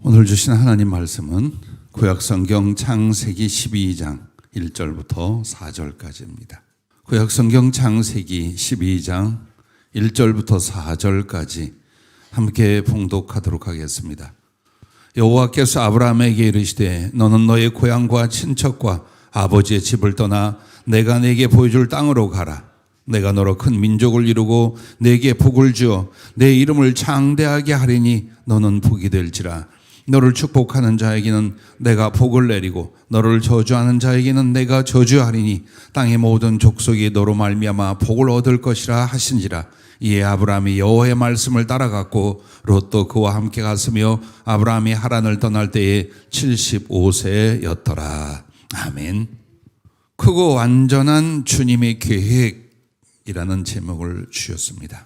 오늘 주신 하나님 말씀은 구약성경 창세기 12장 1절부터 4절까지입니다. 구약성경 창세기 12장 1절부터 4절까지 함께 봉독하도록 하겠습니다. 여호와께서 아브라함에게 이르시되 너는 너의 고향과 친척과 아버지의 집을 떠나 내가 네게 보여줄 땅으로 가라. 내가 너로 큰 민족을 이루고 네게 복을 주어 내 이름을 장대하게 하리니 너는 복이 될지라. 너를 축복하는 자에게는 내가 복을 내리고 너를 저주하는 자에게는 내가 저주하리니 땅의 모든 족속이 너로 말미암아 복을 얻을 것이라 하신지라. 이에 아브라함이 여호와의 말씀을 따라갔고 롯도 그와 함께 갔으며 아브라함이 하란을 떠날 때에 75세였더라. 아멘. 크고 완전한 주님의 계획이라는 제목을 주셨습니다.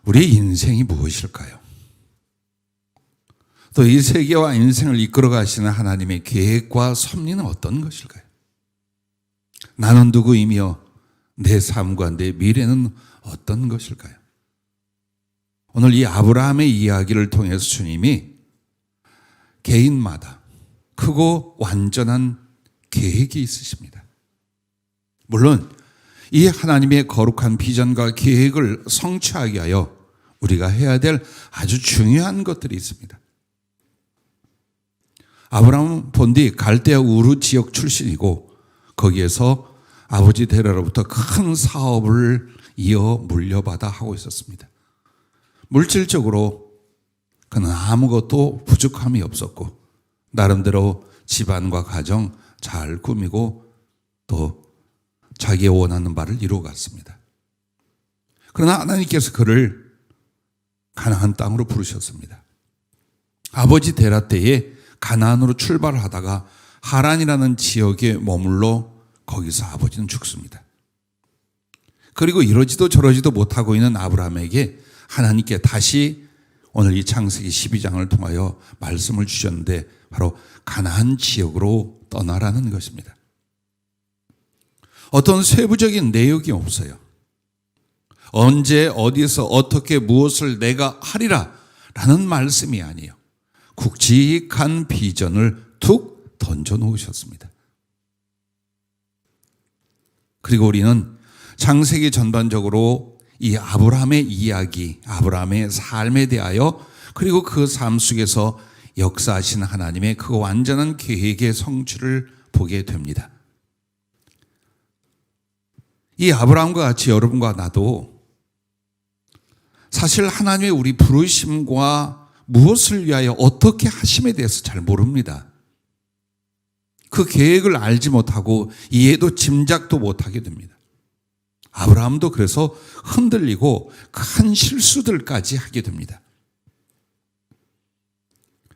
우리의 인생이 무엇일까요? 또 이 세계와 인생을 이끌어 가시는 하나님의 계획과 섭리는 어떤 것일까요? 나는 누구이며 내 삶과 내 미래는 어떤 것일까요? 오늘 이 아브라함의 이야기를 통해서 주님이 개인마다 크고 완전한 계획이 있으십니다. 물론 이 하나님의 거룩한 비전과 계획을 성취하기 위하여 우리가 해야 될 아주 중요한 것들이 있습니다. 아브라함은 본디 갈대아 우르 지역 출신이고 거기에서 아버지 데라로부터 큰 사업을 이어 물려받아 하고 있었습니다. 물질적으로 그는 아무것도 부족함이 없었고 나름대로 집안과 가정 잘 꾸미고 또 자기의 원하는 바를 이루어갔습니다. 그러나 하나님께서 그를 가나안 땅으로 부르셨습니다. 아버지 데라 때에 가나안으로 출발을 하다가 하란이라는 지역에 머물러 거기서 아버지는 죽습니다. 그리고 이러지도 저러지도 못하고 있는 아브라함에게 하나님께 다시 오늘 이 창세기 12장을 통하여 말씀을 주셨는데 바로 가나안 지역으로 떠나라는 것입니다. 어떤 세부적인 내용이 없어요. 언제 어디서 어떻게 무엇을 내가 하리라 라는 말씀이 아니에요. 굵직한 비전을 툭 던져놓으셨습니다. 그리고 우리는 창세기 전반적으로 이 아브라함의 이야기, 아브라함의 삶에 대하여 그리고 그 삶 속에서 역사하신 하나님의 그 완전한 계획의 성취를 보게 됩니다. 이 아브라함과 같이 여러분과 나도 사실 하나님의 우리 부르심과 무엇을 위하여 어떻게 하심에 대해서 잘 모릅니다. 그 계획을 알지 못하고 이해도 짐작도 못하게 됩니다. 아브라함도 그래서 흔들리고 큰 실수들까지 하게 됩니다.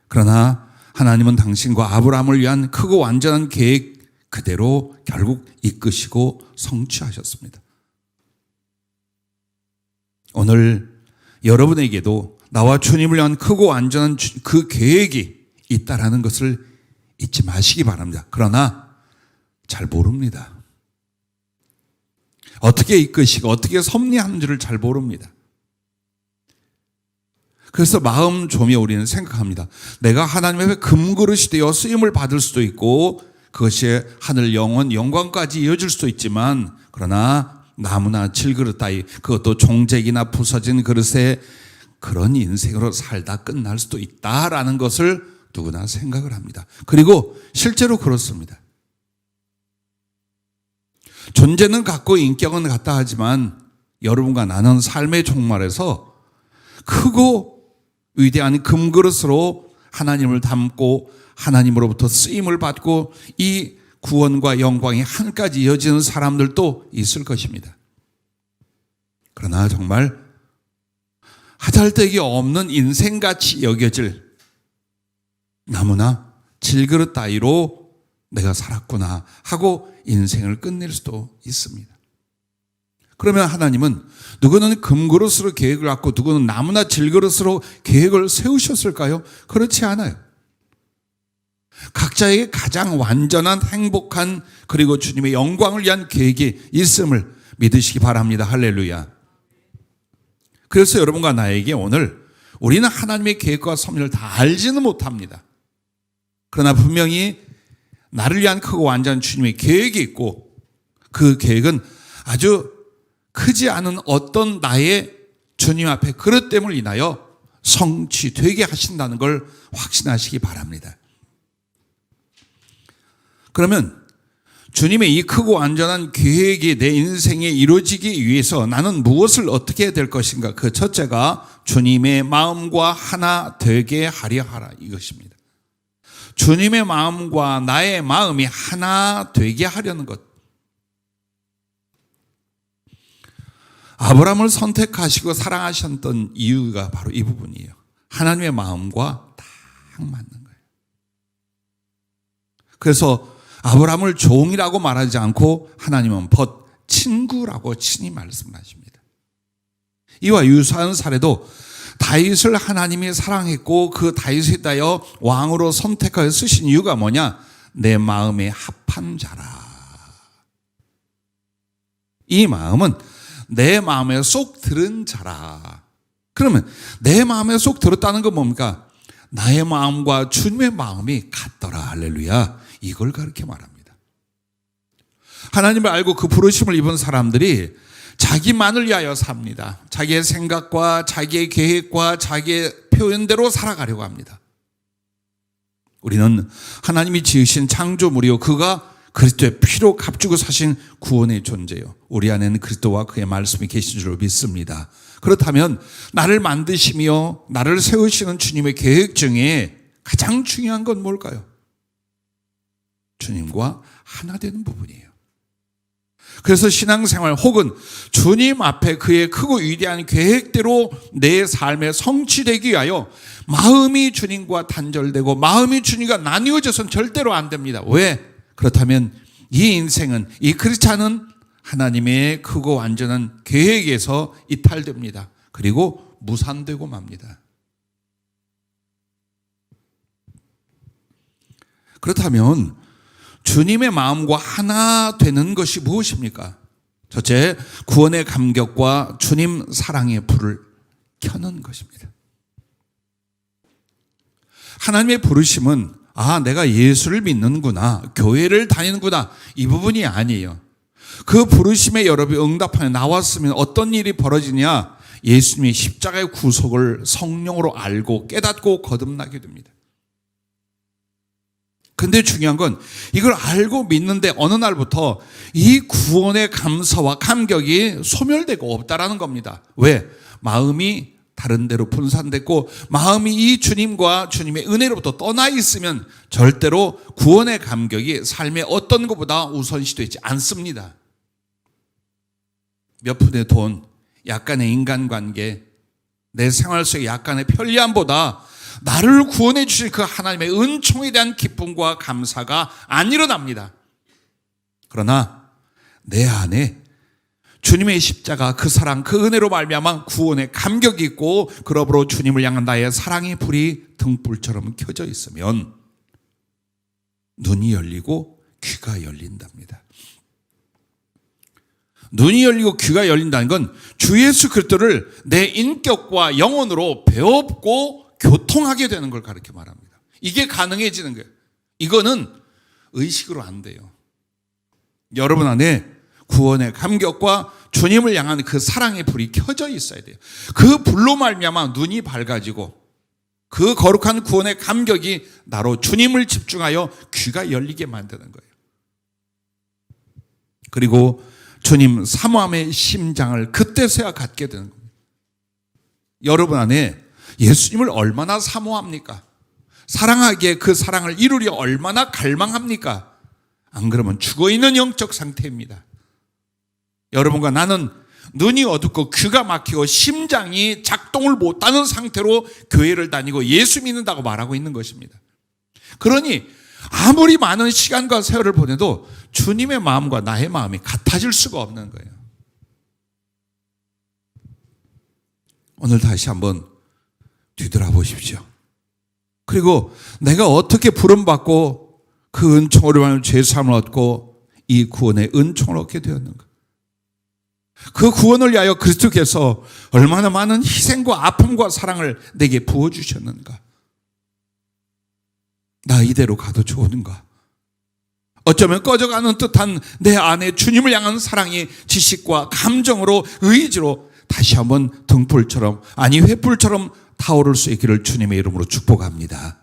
그러나 하나님은 당신과 아브라함을 위한 크고 완전한 계획 그대로 결국 이끄시고 성취하셨습니다. 오늘 여러분에게도 나와 주님을 위한 크고 완전한 그 계획이 있다라는 것을 잊지 마시기 바랍니다. 그러나 잘 모릅니다. 어떻게 이끄시고 어떻게 섭리하는지를 잘 모릅니다. 그래서 마음 조미에 우리는 생각합니다. 내가 하나님의 금그릇이 되어 쓰임을 받을 수도 있고 그것이 하늘 영원 영광까지 이어질 수도 있지만 그러나 나무나 질그릇 따위 그것도 종재기나 부서진 그릇에 그런 인생으로 살다 끝날 수도 있다라는 것을 누구나 생각을 합니다. 그리고 실제로 그렇습니다. 존재는 같고 인격은 같다 하지만 여러분과 나는 삶의 종말에서 크고 위대한 금그릇으로 하나님을 담고 하나님으로부터 쓰임을 받고 이 구원과 영광이 한까지 이어지는 사람들도 있을 것입니다. 그러나 정말 하잘데기 없는 인생같이 여겨질 나무나 질그릇 따위로 내가 살았구나 하고 인생을 끝낼 수도 있습니다. 그러면 하나님은 누구는 금그릇으로 계획을 갖고 누구는 나무나 질그릇으로 계획을 세우셨을까요? 그렇지 않아요. 각자에게 가장 완전한 행복한 그리고 주님의 영광을 위한 계획이 있음을 믿으시기 바랍니다. 할렐루야. 그래서 여러분과 나에게 오늘 우리는 하나님의 계획과 섭리를 다 알지는 못합니다. 그러나 분명히 나를 위한 크고 완전한 주님의 계획이 있고 그 계획은 아주 크지 않은 어떤 나의 주님 앞에 그릇됨을 인하여 성취되게 하신다는 걸 확신하시기 바랍니다. 그러면 주님의 이 크고 완전한 계획이 내 인생에 이루어지기 위해서 나는 무엇을 어떻게 해야 될 것인가? 그 첫째가 주님의 마음과 하나 되게 하려 하라 이것입니다. 주님의 마음과 나의 마음이 하나 되게 하려는 것. 아브라함을 선택하시고 사랑하셨던 이유가 바로 이 부분이에요. 하나님의 마음과 딱 맞는 거예요. 그래서 아브라함을 종이라고 말하지 않고 하나님은 벗 친구라고 친히 말씀하십니다. 이와 유사한 사례도 다윗을 하나님이 사랑했고 그 다윗에 대하여 왕으로 선택하여 쓰신 이유가 뭐냐? 내 마음에 합한 자라. 이 마음은 내 마음에 쏙 들은 자라. 그러면 내 마음에 쏙 들었다는 건 뭡니까? 나의 마음과 주님의 마음이 같더라. 할렐루야. 이걸 그렇게 말합니다. 하나님을 알고 그 부르심을 입은 사람들이 자기만을 위하여 삽니다. 자기의 생각과 자기의 계획과 자기의 표현대로 살아가려고 합니다. 우리는 하나님이 지으신 창조물이요 그가 그리스도의 피로 값주고 사신 구원의 존재요. 우리 안에는 그리스도와 그의 말씀이 계신 줄 믿습니다. 그렇다면 나를 만드시며 나를 세우시는 주님의 계획 중에 가장 중요한 건 뭘까요? 주님과 하나 되는 부분이에요. 그래서 신앙생활 혹은 주님 앞에 그의 크고 위대한 계획대로 내 삶에 성취되기 위하여 마음이 주님과 단절되고 마음이 주님과 나뉘어져서는 절대로 안 됩니다. 왜? 그렇다면 이 인생은, 이 크리스찬은 하나님의 크고 완전한 계획에서 이탈됩니다. 그리고 무산되고 맙니다. 그렇다면 주님의 마음과 하나 되는 것이 무엇입니까? 첫째, 구원의 감격과 주님 사랑의 불을 켜는 것입니다. 하나님의 부르심은 내가 예수를 믿는구나, 교회를 다니는구나, 이 부분이 아니에요. 그 부르심에 여러분이 응답하여 나왔으면 어떤 일이 벌어지냐? 예수님의 십자가의 구속을 성령으로 알고 깨닫고 거듭나게 됩니다. 근데 중요한 건 이걸 알고 믿는데 어느 날부터 이 구원의 감사와 감격이 소멸되고 없다라는 겁니다. 왜? 마음이 다른 데로 분산됐고 마음이 이 주님과 주님의 은혜로부터 떠나 있으면 절대로 구원의 감격이 삶의 어떤 것보다 우선시되지 않습니다. 몇 푼의 돈, 약간의 인간관계, 내 생활 속의 약간의 편리함보다 나를 구원해 주신 그 하나님의 은총에 대한 기쁨과 감사가 안 일어납니다. 그러나 내 안에 주님의 십자가, 그 사랑, 그 은혜로 말미암아 구원의 감격이 있고 그러므로 주님을 향한 나의 사랑의 불이 등불처럼 켜져 있으면 눈이 열리고 귀가 열린답니다. 눈이 열리고 귀가 열린다는 건 주 예수 그리스도를 내 인격과 영혼으로 배웠고 교통하게 되는 걸 가르쳐 말합니다. 이게 가능해지는 거예요. 이거는 의식으로 안 돼요. 여러분 안에 구원의 감격과 주님을 향한 그 사랑의 불이 켜져 있어야 돼요. 그 불로 말미암아 눈이 밝아지고 그 거룩한 구원의 감격이 나로 주님을 집중하여 귀가 열리게 만드는 거예요. 그리고 주님 사모함의 심장을 그때서야 갖게 되는 겁니다. 여러분 안에 예수님을 얼마나 사모합니까? 사랑하기에 그 사랑을 이루려 얼마나 갈망합니까? 안 그러면 죽어있는 영적 상태입니다. 여러분과 나는 눈이 어둡고 귀가 막히고 심장이 작동을 못하는 상태로 교회를 다니고 예수 믿는다고 말하고 있는 것입니다. 그러니 아무리 많은 시간과 세월을 보내도 주님의 마음과 나의 마음이 같아질 수가 없는 거예요. 오늘 다시 한번 뒤돌아보십시오. 그리고 내가 어떻게 부름받고 그 은총으로 말하면 죄사함을 얻고 이 구원의 은총을 얻게 되었는가? 그 구원을 위하여 그리스도께서 얼마나 많은 희생과 아픔과 사랑을 내게 부어주셨는가. 나 이대로 가도 좋은가. 어쩌면 꺼져가는 듯한 내 안에 주님을 향한 사랑이 지식과 감정으로 의지로 다시 한번 등불처럼, 아니 횃불처럼 타오를 수 있기를 주님의 이름으로 축복합니다.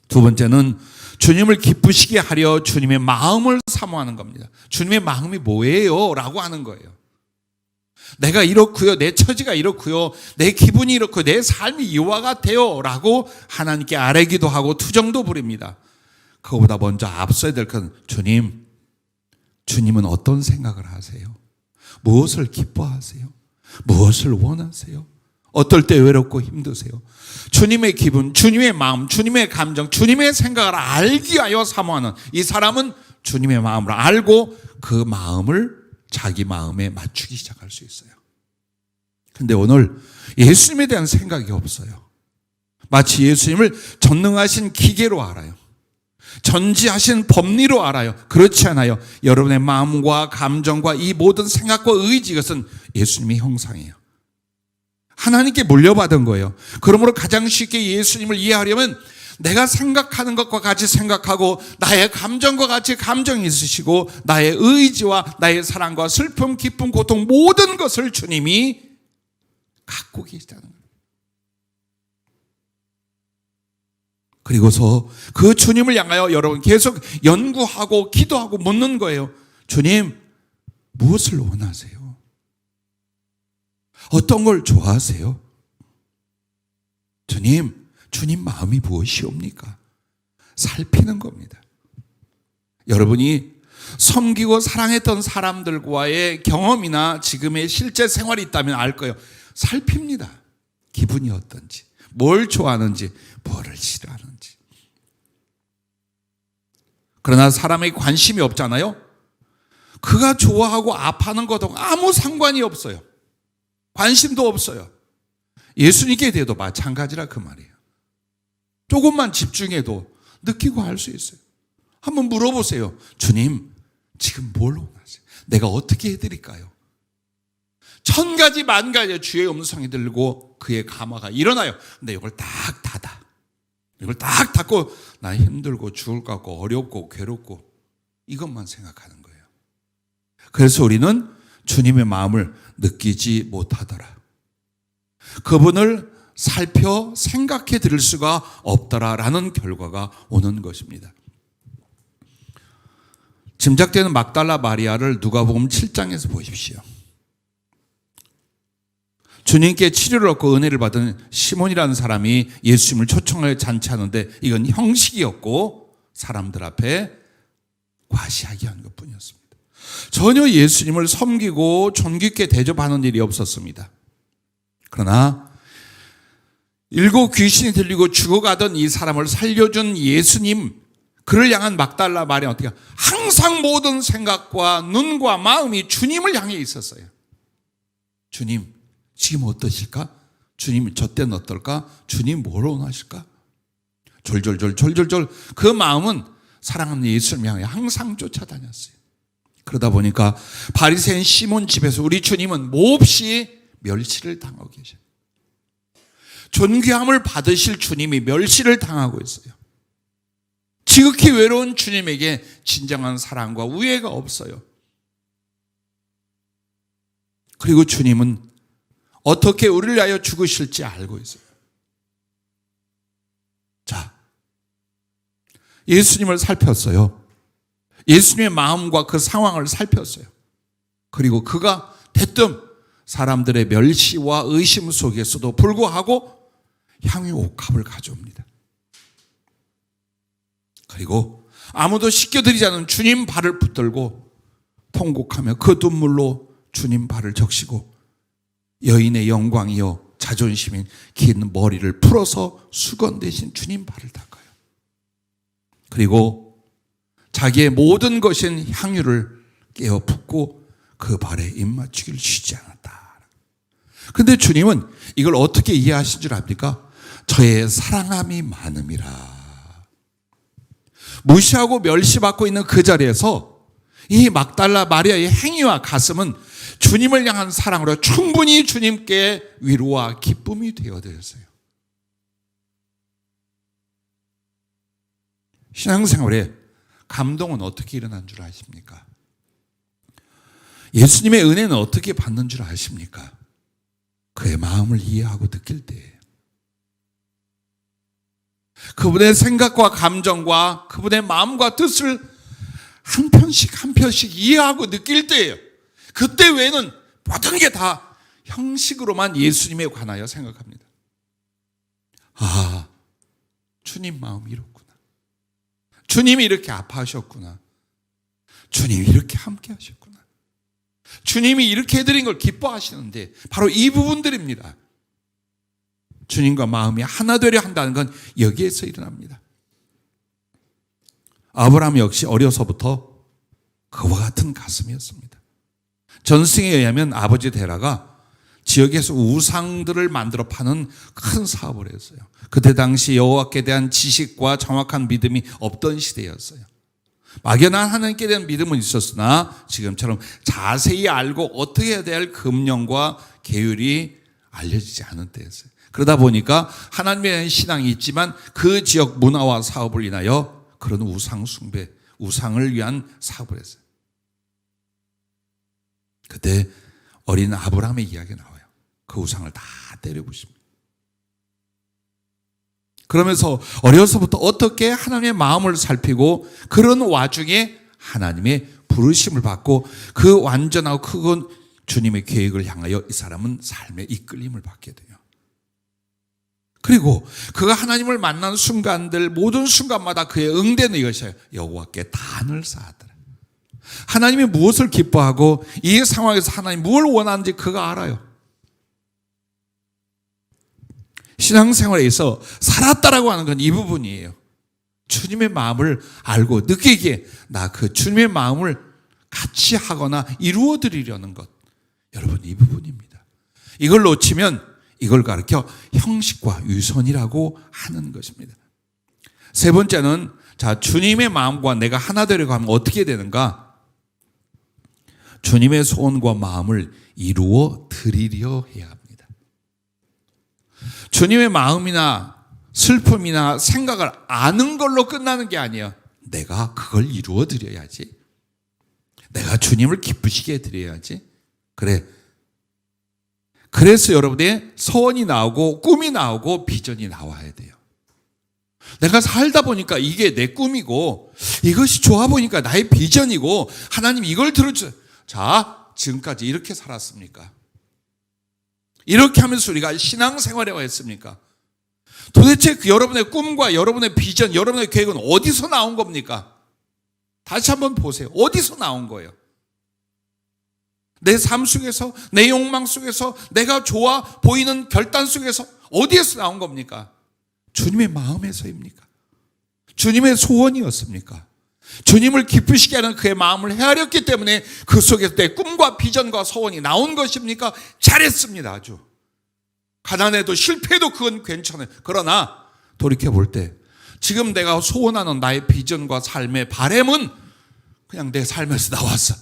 두 번째는 주님을 기쁘시게 하려 주님의 마음을 사모하는 겁니다. 주님의 마음이 뭐예요? 라고 하는 거예요. 내가 이렇고요, 내 처지가 이렇고요, 내 기분이 이렇고 내 삶이 이와 같아요 라고 하나님께 아뢰기도 하고 투정도 부립니다. 그거보다 먼저 앞서야 될 건 주님은 어떤 생각을 하세요? 무엇을 기뻐하세요? 무엇을 원하세요? 어떨 때 외롭고 힘드세요? 주님의 기분, 주님의 마음, 주님의 감정, 주님의 생각을 알기 위하여 사모하는 이 사람은 주님의 마음을 알고 그 마음을 자기 마음에 맞추기 시작할 수 있어요. 근데 오늘 예수님에 대한 생각이 없어요. 마치 예수님을 전능하신 기계로 알아요. 전지하신 법리로 알아요. 그렇지 않아요. 여러분의 마음과 감정과 이 모든 생각과 의지, 이것은 예수님의 형상이에요. 하나님께 물려받은 거예요. 그러므로 가장 쉽게 예수님을 이해하려면 내가 생각하는 것과 같이 생각하고 나의 감정과 같이 감정이 있으시고 나의 의지와 나의 사랑과 슬픔, 기쁨, 고통 모든 것을 주님이 갖고 계시다는 거예요. 그리고서 그 주님을 향하여 여러분 계속 연구하고 기도하고 묻는 거예요. 주님, 무엇을 원하세요? 어떤 걸 좋아하세요? 주님 마음이 무엇이옵니까? 살피는 겁니다. 여러분이 섬기고 사랑했던 사람들과의 경험이나 지금의 실제 생활이 있다면 알 거예요. 살핍니다. 기분이 어떤지, 뭘 좋아하는지, 뭐를 싫어하는지. 그러나 사람에게 관심이 없잖아요. 그가 좋아하고 아파하는 것도 아무 상관이 없어요. 관심도 없어요. 예수님께 대해도 마찬가지라 그 말이에요. 조금만 집중해도 느끼고 알 수 있어요. 한번 물어보세요. 주님, 지금 뭘 원하세요? 내가 어떻게 해드릴까요? 1000가지 만가지의 주의 음성이 들고 그의 감화가 일어나요. 근데 이걸 딱 닫아. 이걸 딱 닫고 나 힘들고 죽을 것 같고 어렵고 괴롭고 이것만 생각하는 거예요. 그래서 우리는 주님의 마음을 느끼지 못하더라. 그분을 살펴 생각해 드릴 수가 없더라라는 결과가 오는 것입니다. 짐작되는 막달라 마리아를 누가복음 7장에서 보십시오. 주님께 치료를 얻고 은혜를 받은 시몬이라는 사람이 예수님을 초청하여 잔치하는데 이건 형식이었고 사람들 앞에 과시하게 한 것뿐이었습니다. 전혀 예수님을 섬기고 존귀 있게 대접하는 일이 없었습니다. 그러나 7 귀신이 들리고 죽어가던 이 사람을 살려준 예수님, 그를 향한 막달라 마리아 어떻게 항상 모든 생각과 눈과 마음이 주님을 향해 있었어요. 주님 지금 어떠실까? 주님 저 때는 어떨까? 주님 뭘 원하실까? 졸졸졸 그 마음은 사랑하는 예수님 향해 항상 쫓아다녔어요. 그러다 보니까 바리새인 시몬 집에서 우리 주님은 몹시 멸시를 당하고 계셔요. 존귀함을 받으실 주님이 멸시를 당하고 있어요. 지극히 외로운 주님에게 진정한 사랑과 우애가 없어요. 그리고 주님은 어떻게 우리를 위하여 죽으실지 알고 있어요. 자, 예수님을 살폈어요. 예수님의 마음과 그 상황을 살폈어요. 그리고 그가 대뜸 사람들의 멸시와 의심 속에서도 불구하고 향유 옥합을 가져옵니다. 그리고 아무도 씻겨드리지 않은 주님 발을 붙들고 통곡하며 그 눈물로 주님 발을 적시고 여인의 영광이요 자존심인 긴 머리를 풀어서 수건 대신 주님 발을 닦아요. 그리고 자기의 모든 것인 향유를 깨어 붓고 그 발에 입맞추기를 쉬지 않았다. 그런데 주님은 이걸 어떻게 이해하신 줄 압니까? 저의 사랑함이 많음이라. 무시하고 멸시받고 있는 그 자리에서 이 막달라 마리아의 행위와 가슴은 주님을 향한 사랑으로 충분히 주님께 위로와 기쁨이 되어드렸어요. 신앙생활에 감동은 어떻게 일어난 줄 아십니까? 예수님의 은혜는 어떻게 받는 줄 아십니까? 그의 마음을 이해하고 느낄 때예요. 그분의 생각과 감정과 그분의 마음과 뜻을 한 편씩 이해하고 느낄 때예요. 그때 외에는 모든 게 다 형식으로만 예수님에 관하여 생각합니다. 아, 주님 마음이 이렇구나. 주님이 이렇게 아파하셨구나. 주님이 이렇게 함께 하셨구나. 주님이 이렇게 해드린 걸 기뻐하시는데 바로 이 부분들입니다. 주님과 마음이 하나 되려 한다는 건 여기에서 일어납니다. 아브라함 역시 어려서부터 그와 같은 가슴이었습니다. 전승에 의하면 아버지 데라가 지역에서 우상들을 만들어 파는 큰 사업을 했어요. 그때 당시 여호와께 대한 지식과 정확한 믿음이 없던 시대였어요. 막연한 하나님께 대한 믿음은 있었으나 지금처럼 자세히 알고 어떻게 해야 될 금령과 계율이 알려지지 않은 때였어요. 그러다 보니까 하나님에 대한 신앙이 있지만 그 지역 문화와 사업을 인하여 그런 우상 숭배, 우상을 위한 사업을 했어요. 그때 어린 아브라함의 이야기가 나와요. 그 우상을 다 때려부십니다. 그러면서 어려서부터 어떻게 하나님의 마음을 살피고 그런 와중에 하나님의 부르심을 받고 그 완전하고 크고 주님의 계획을 향하여 이 사람은 삶의 이끌림을 받게 돼요. 그리고 그가 하나님을 만난 순간들 모든 순간마다 그의 응대는 이것이에요. 여호와께 단을 쌓았더라. 하나님이 무엇을 기뻐하고 이 상황에서 하나님이 뭘 원하는지 그가 알아요. 신앙생활에서 살았다라고 하는 건 이 부분이에요. 주님의 마음을 알고 느끼기에 나 그 주님의 마음을 같이 하거나 이루어드리려는 것. 여러분 이 부분입니다. 이걸 놓치면 이걸 가르쳐 형식과 유선이라고 하는 것입니다. 세 번째는 자 주님의 마음과 내가 하나 되려고 하면 어떻게 되는가? 주님의 소원과 마음을 이루어 드리려 해야 합니다. 주님의 마음이나 슬픔이나 생각을 아는 걸로 끝나는 게 아니에요. 내가 그걸 이루어 드려야지. 내가 주님을 기쁘시게 해드려야지. 그래. 그래서 여러분의 소원이 나오고 꿈이 나오고 비전이 나와야 돼요. 내가 살다 보니까 이게 내 꿈이고 이것이 좋아 보니까 나의 비전이고 하나님 이걸 들어주세요. 자, 지금까지 이렇게 살았습니까? 이렇게 하면서 우리가 신앙생활에 했습니까? 도대체 그 여러분의 꿈과 여러분의 비전, 여러분의 계획은 어디서 나온 겁니까? 다시 한번 보세요. 어디서 나온 거예요? 내 삶 속에서, 내 욕망 속에서, 내가 좋아 보이는 결단 속에서 어디에서 나온 겁니까? 주님의 마음에서입니까? 주님의 소원이었습니까? 주님을 기쁘시게 하는 그의 마음을 헤아렸기 때문에 그 속에서 내 꿈과 비전과 소원이 나온 것입니까? 잘했습니다. 아주. 가난해도 실패해도 그건 괜찮아요. 그러나 돌이켜볼 때 지금 내가 소원하는 나의 비전과 삶의 바램은 그냥 내 삶에서 나왔어.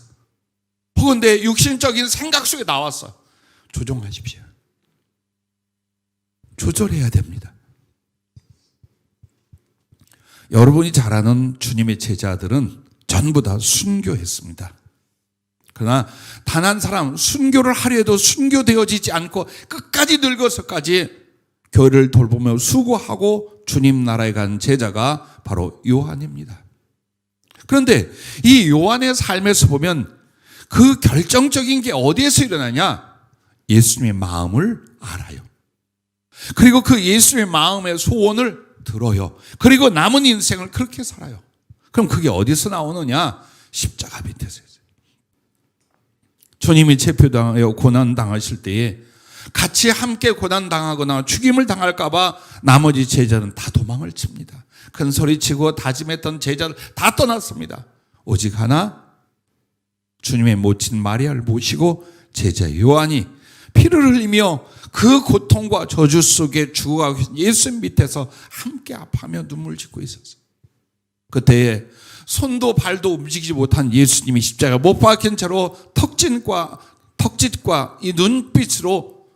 혹은 내 육신적인 생각 속에 나왔어. 조정하십시오. 조절해야 됩니다. 여러분이 잘 아는 주님의 제자들은 전부 다 순교했습니다. 그러나 단 한 사람 순교를 하려 해도 순교되어지지 않고 끝까지 늙어서까지 교회를 돌보며 수고하고 주님 나라에 간 제자가 바로 요한입니다. 그런데 이 요한의 삶에서 보면 그 결정적인 게 어디에서 일어나냐? 예수님의 마음을 알아요. 그리고 그 예수님의 마음의 소원을 들어요. 그리고 남은 인생을 그렇게 살아요. 그럼 그게 어디서 나오느냐? 십자가 밑에서. 주님이 체포당하여 고난당하실 때에 같이 함께 고난당하거나 죽임을 당할까 봐 나머지 제자는 다 도망을 칩니다. 큰 소리치고 다짐했던 제자를 다 떠났습니다. 오직 하나 주님의 모친 마리아를 모시고 제자 요한이 피를 흘리며 그 고통과 저주 속에 죽어가고 계신 예수님 밑에서 함께 아파하며 눈물 짓고 있었어요. 그때에 손도 발도 움직이지 못한 예수님이 십자가 못 박힌 채로 턱 턱짓과 이 눈빛으로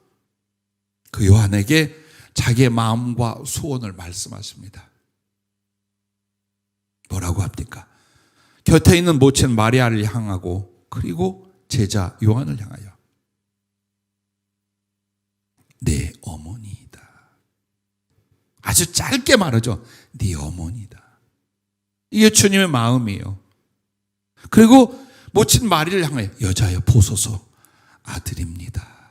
그 요한에게 자기의 마음과 소원을 말씀하십니다. 뭐라고 합니까? 곁에 있는 모친 마리아를 향하고 그리고 제자 요한을 향하여 내 어머니이다. 아주 짧게 말하죠. 네 어머니다. 이게 주님의 마음이에요. 그리고 모친 마리를 향하여 여자여 보소서 아들입니다.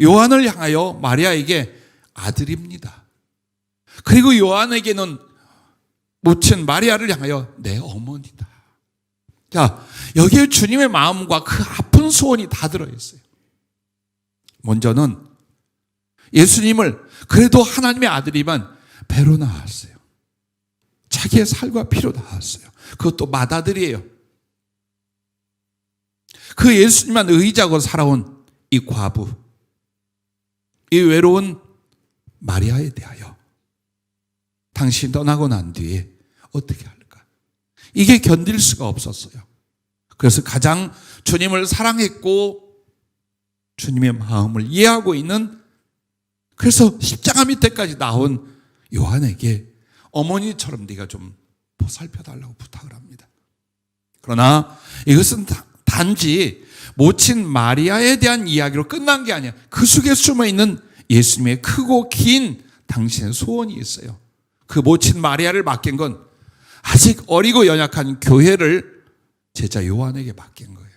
요한을 향하여 마리아에게 아들입니다. 그리고 요한에게는 모친 마리아를 향하여 내 어머니다. 자, 여기에 주님의 마음과 그 아픈 소원이 다 들어있어요. 먼저는 예수님을 그래도 하나님의 아들이면 배로 낳았어요. 자기의 살과 피로 낳았어요. 그것도 맏아들이에요. 그 예수님만 의지하고 살아온 이 과부, 이 외로운 마리아에 대하여 당신이 떠나고 난 뒤에 어떻게 할까? 이게 견딜 수가 없었어요. 그래서 가장 주님을 사랑했고 주님의 마음을 이해하고 있는, 그래서 십자가 밑에까지 나온 요한에게 어머니처럼 네가 좀 보살펴달라고 부탁을 합니다. 그러나 이것은 단지 모친 마리아에 대한 이야기로 끝난 게 아니야. 그 속에 숨어있는 예수님의 크고 긴 당신의 소원이 있어요. 그 모친 마리아를 맡긴 건 아직 어리고 연약한 교회를 제자 요한에게 맡긴 거예요.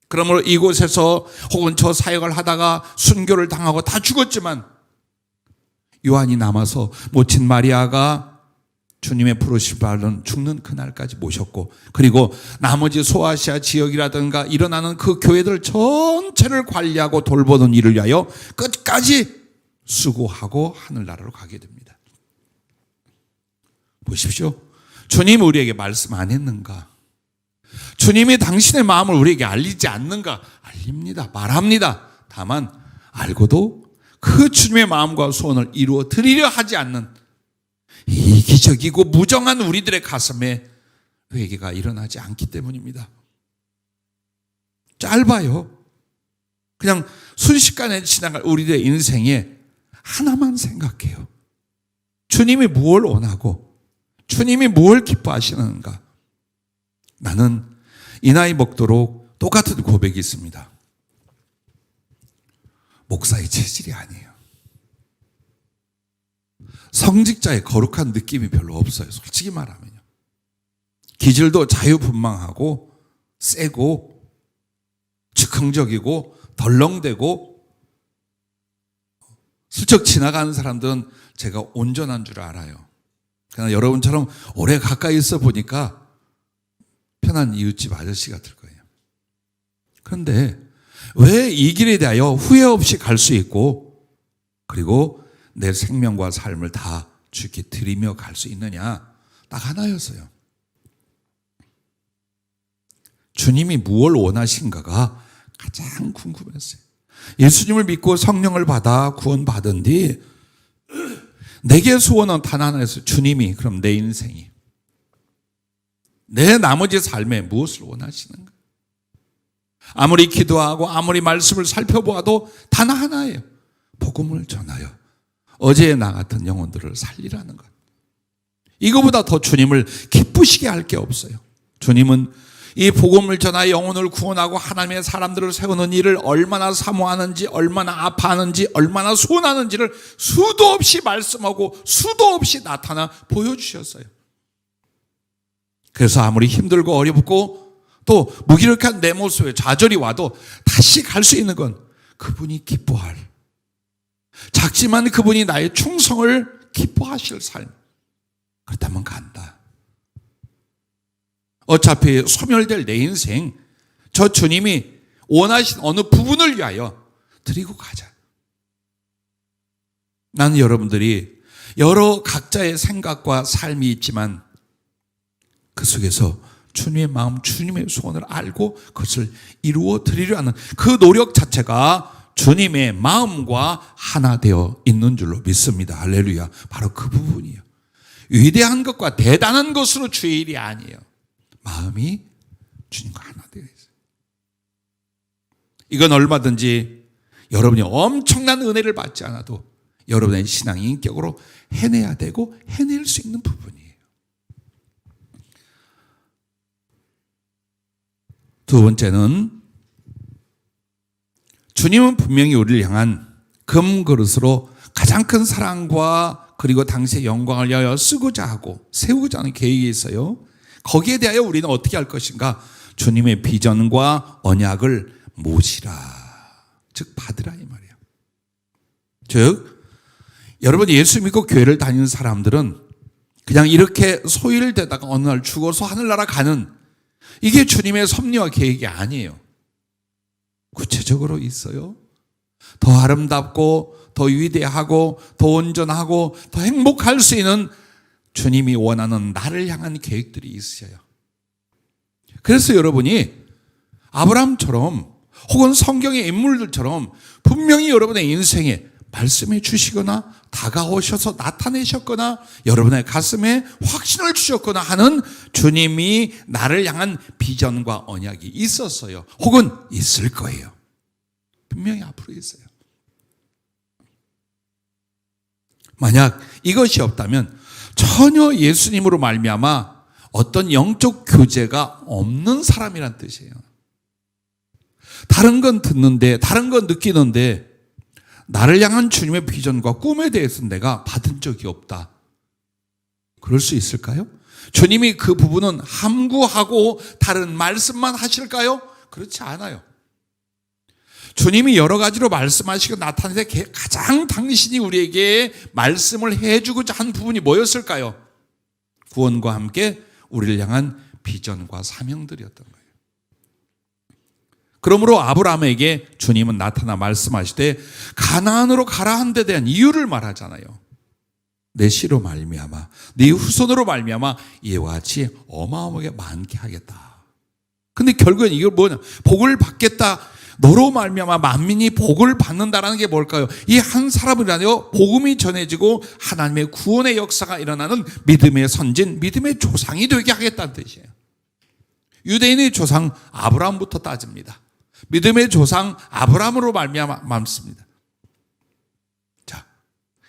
그러므로 이곳에서 혹은 저 사역을 하다가 순교를 당하고 다 죽었지만 요한이 남아서 모친 마리아가 주님의 부르심 받은 죽는 그날까지 모셨고, 그리고 나머지 소아시아 지역이라든가 일어나는 그 교회들 전체를 관리하고 돌보는 일을 위하여 끝까지 수고하고 하늘나라로 가게 됩니다. 보십시오. 주님이 우리에게 말씀 안 했는가? 주님이 당신의 마음을 우리에게 알리지 않는가? 알립니다. 말합니다. 다만 알고도 그 주님의 마음과 소원을 이루어 드리려 하지 않는 이기적이고 무정한 우리들의 가슴에 회개가 일어나지 않기 때문입니다. 짧아요. 그냥 순식간에 지나갈 우리들의 인생에 하나만 생각해요. 주님이 무엇을 원하고 주님이 무엇을 기뻐하시는가? 나는 이 나이 먹도록 똑같은 고백이 있습니다. 목사의 체질이 아니에요. 성직자의 거룩한 느낌이 별로 없어요. 솔직히 말하면요. 기질도 자유분방하고 세고 즉흥적이고 덜렁대고, 슬쩍 지나가는 사람들은 제가 온전한 줄 알아요. 그러나 여러분처럼 오래 가까이 있어 보니까 편한 이웃집 아저씨 같을 거예요. 그런데 왜 이 길에 대하여 후회 없이 갈 수 있고, 그리고 내 생명과 삶을 다 주께 드리며 갈 수 있느냐? 딱 하나였어요. 주님이 무엇을 원하신가가 가장 궁금했어요. 예수님을 믿고 성령을 받아 구원받은 뒤 내게 소원은 단 하나였어요. 주님이 그럼 내 인생이, 내 나머지 삶에 무엇을 원하시는가? 아무리 기도하고 아무리 말씀을 살펴보아도 단 하나예요. 복음을 전하여 어제의 나 같은 영혼들을 살리라는 것. 이거보다 더 주님을 기쁘시게 할 게 없어요. 주님은 이 복음을 전하여 영혼을 구원하고 하나님의 사람들을 세우는 일을 얼마나 사모하는지, 얼마나 아파하는지, 얼마나 소원하는지를 수도 없이 말씀하고 수도 없이 나타나 보여주셨어요. 그래서 아무리 힘들고 어렵고 또 무기력한 내 모습에 좌절이 와도 다시 갈 수 있는 건 그분이 기뻐할, 작지만 그분이 나의 충성을 기뻐하실 삶. 그렇다면 간다. 어차피 소멸될 내 인생, 저 주님이 원하신 어느 부분을 위하여 드리고 가자. 나는 여러분들이 여러 각자의 생각과 삶이 있지만 그 속에서 주님의 마음, 주님의 소원을 알고 그것을 이루어 드리려 하는 그 노력 자체가 주님의 마음과 하나 되어 있는 줄로 믿습니다. 할렐루야. 바로 그 부분이에요. 위대한 것과 대단한 것으로 주의 일이 아니에요. 마음이 주님과 하나 되어 있어요. 이건 얼마든지 여러분이 엄청난 은혜를 받지 않아도 여러분의 신앙 인격으로 해내야 되고 해낼 수 있는 부분이에요. 두 번째는 주님은 분명히 우리를 향한 금그릇으로 가장 큰 사랑과 그리고 당시의 영광을 위하여 쓰고자 하고 세우고자 하는 계획이 있어요. 거기에 대하여 우리는 어떻게 할 것인가? 주님의 비전과 언약을 모시라, 즉 받으라 이 말이에요. 즉 여러분 예수 믿고 교회를 다니는 사람들은 그냥 이렇게 소일되다가 어느 날 죽어서 하늘나라 가는, 이게 주님의 섭리와 계획이 아니에요. 구체적으로 있어요. 더 아름답고 더 위대하고 더 온전하고 더 행복할 수 있는 주님이 원하는 나를 향한 계획들이 있어요. 그래서 여러분이 아브라함처럼 혹은 성경의 인물들처럼 분명히 여러분의 인생에 말씀해 주시거나 다가오셔서 나타내셨거나 여러분의 가슴에 확신을 주셨거나 하는 주님이 나를 향한 비전과 언약이 있었어요. 혹은 있을 거예요. 분명히 앞으로 있어요. 만약 이것이 없다면 전혀 예수님으로 말미암아 어떤 영적 교제가 없는 사람이란 뜻이에요. 다른 건 듣는데, 다른 건 느끼는데 나를 향한 주님의 비전과 꿈에 대해서는 내가 받은 적이 없다. 그럴 수 있을까요? 주님이 그 부분은 함구하고 다른 말씀만 하실까요? 그렇지 않아요. 주님이 여러 가지로 말씀하시고 나타내서 가장 당신이 우리에게 말씀을 해주고자 한 부분이 뭐였을까요? 구원과 함께 우리를 향한 비전과 사명들이었던 거예요. 그러므로 아브라함에게 주님은 나타나 말씀하시되 가나안으로 가라 한 데 대한 이유를 말하잖아요. 내 씨로 말미암아 네 후손으로 말미암아 이와 같이 어마어마하게 많게 하겠다. 근데 결국엔 이걸 뭐냐? 복을 받겠다. 너로 말미암아 만민이 복을 받는다라는 게 뭘까요? 이 한 사람이라도 복음이 전해지고 하나님의 구원의 역사가 일어나는 믿음의 선진, 믿음의 조상이 되게 하겠다는 뜻이에요. 유대인의 조상 아브라함부터 따집니다. 믿음의 조상 아브라함으로 말미암습니다. 자,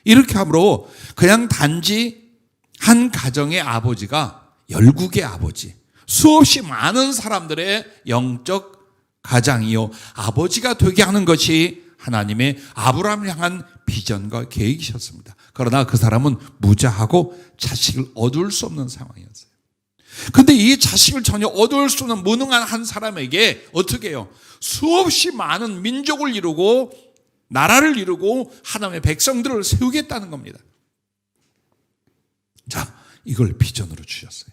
이렇게 함으로 그냥 단지 한 가정의 아버지가 열국의 아버지, 수없이 많은 사람들의 영적 가장이요 아버지가 되게 하는 것이 하나님의 아브라함을 향한 비전과 계획이셨습니다. 그러나 그 사람은 무자하고 자식을 얻을 수 없는 상황이었어요. 그런데 이 자식을 전혀 얻을 수 없는 무능한 한 사람에게 어떻게 해요? 수없이 많은 민족을 이루고 나라를 이루고 하나님의 백성들을 세우겠다는 겁니다. 자, 이걸 비전으로 주셨어요.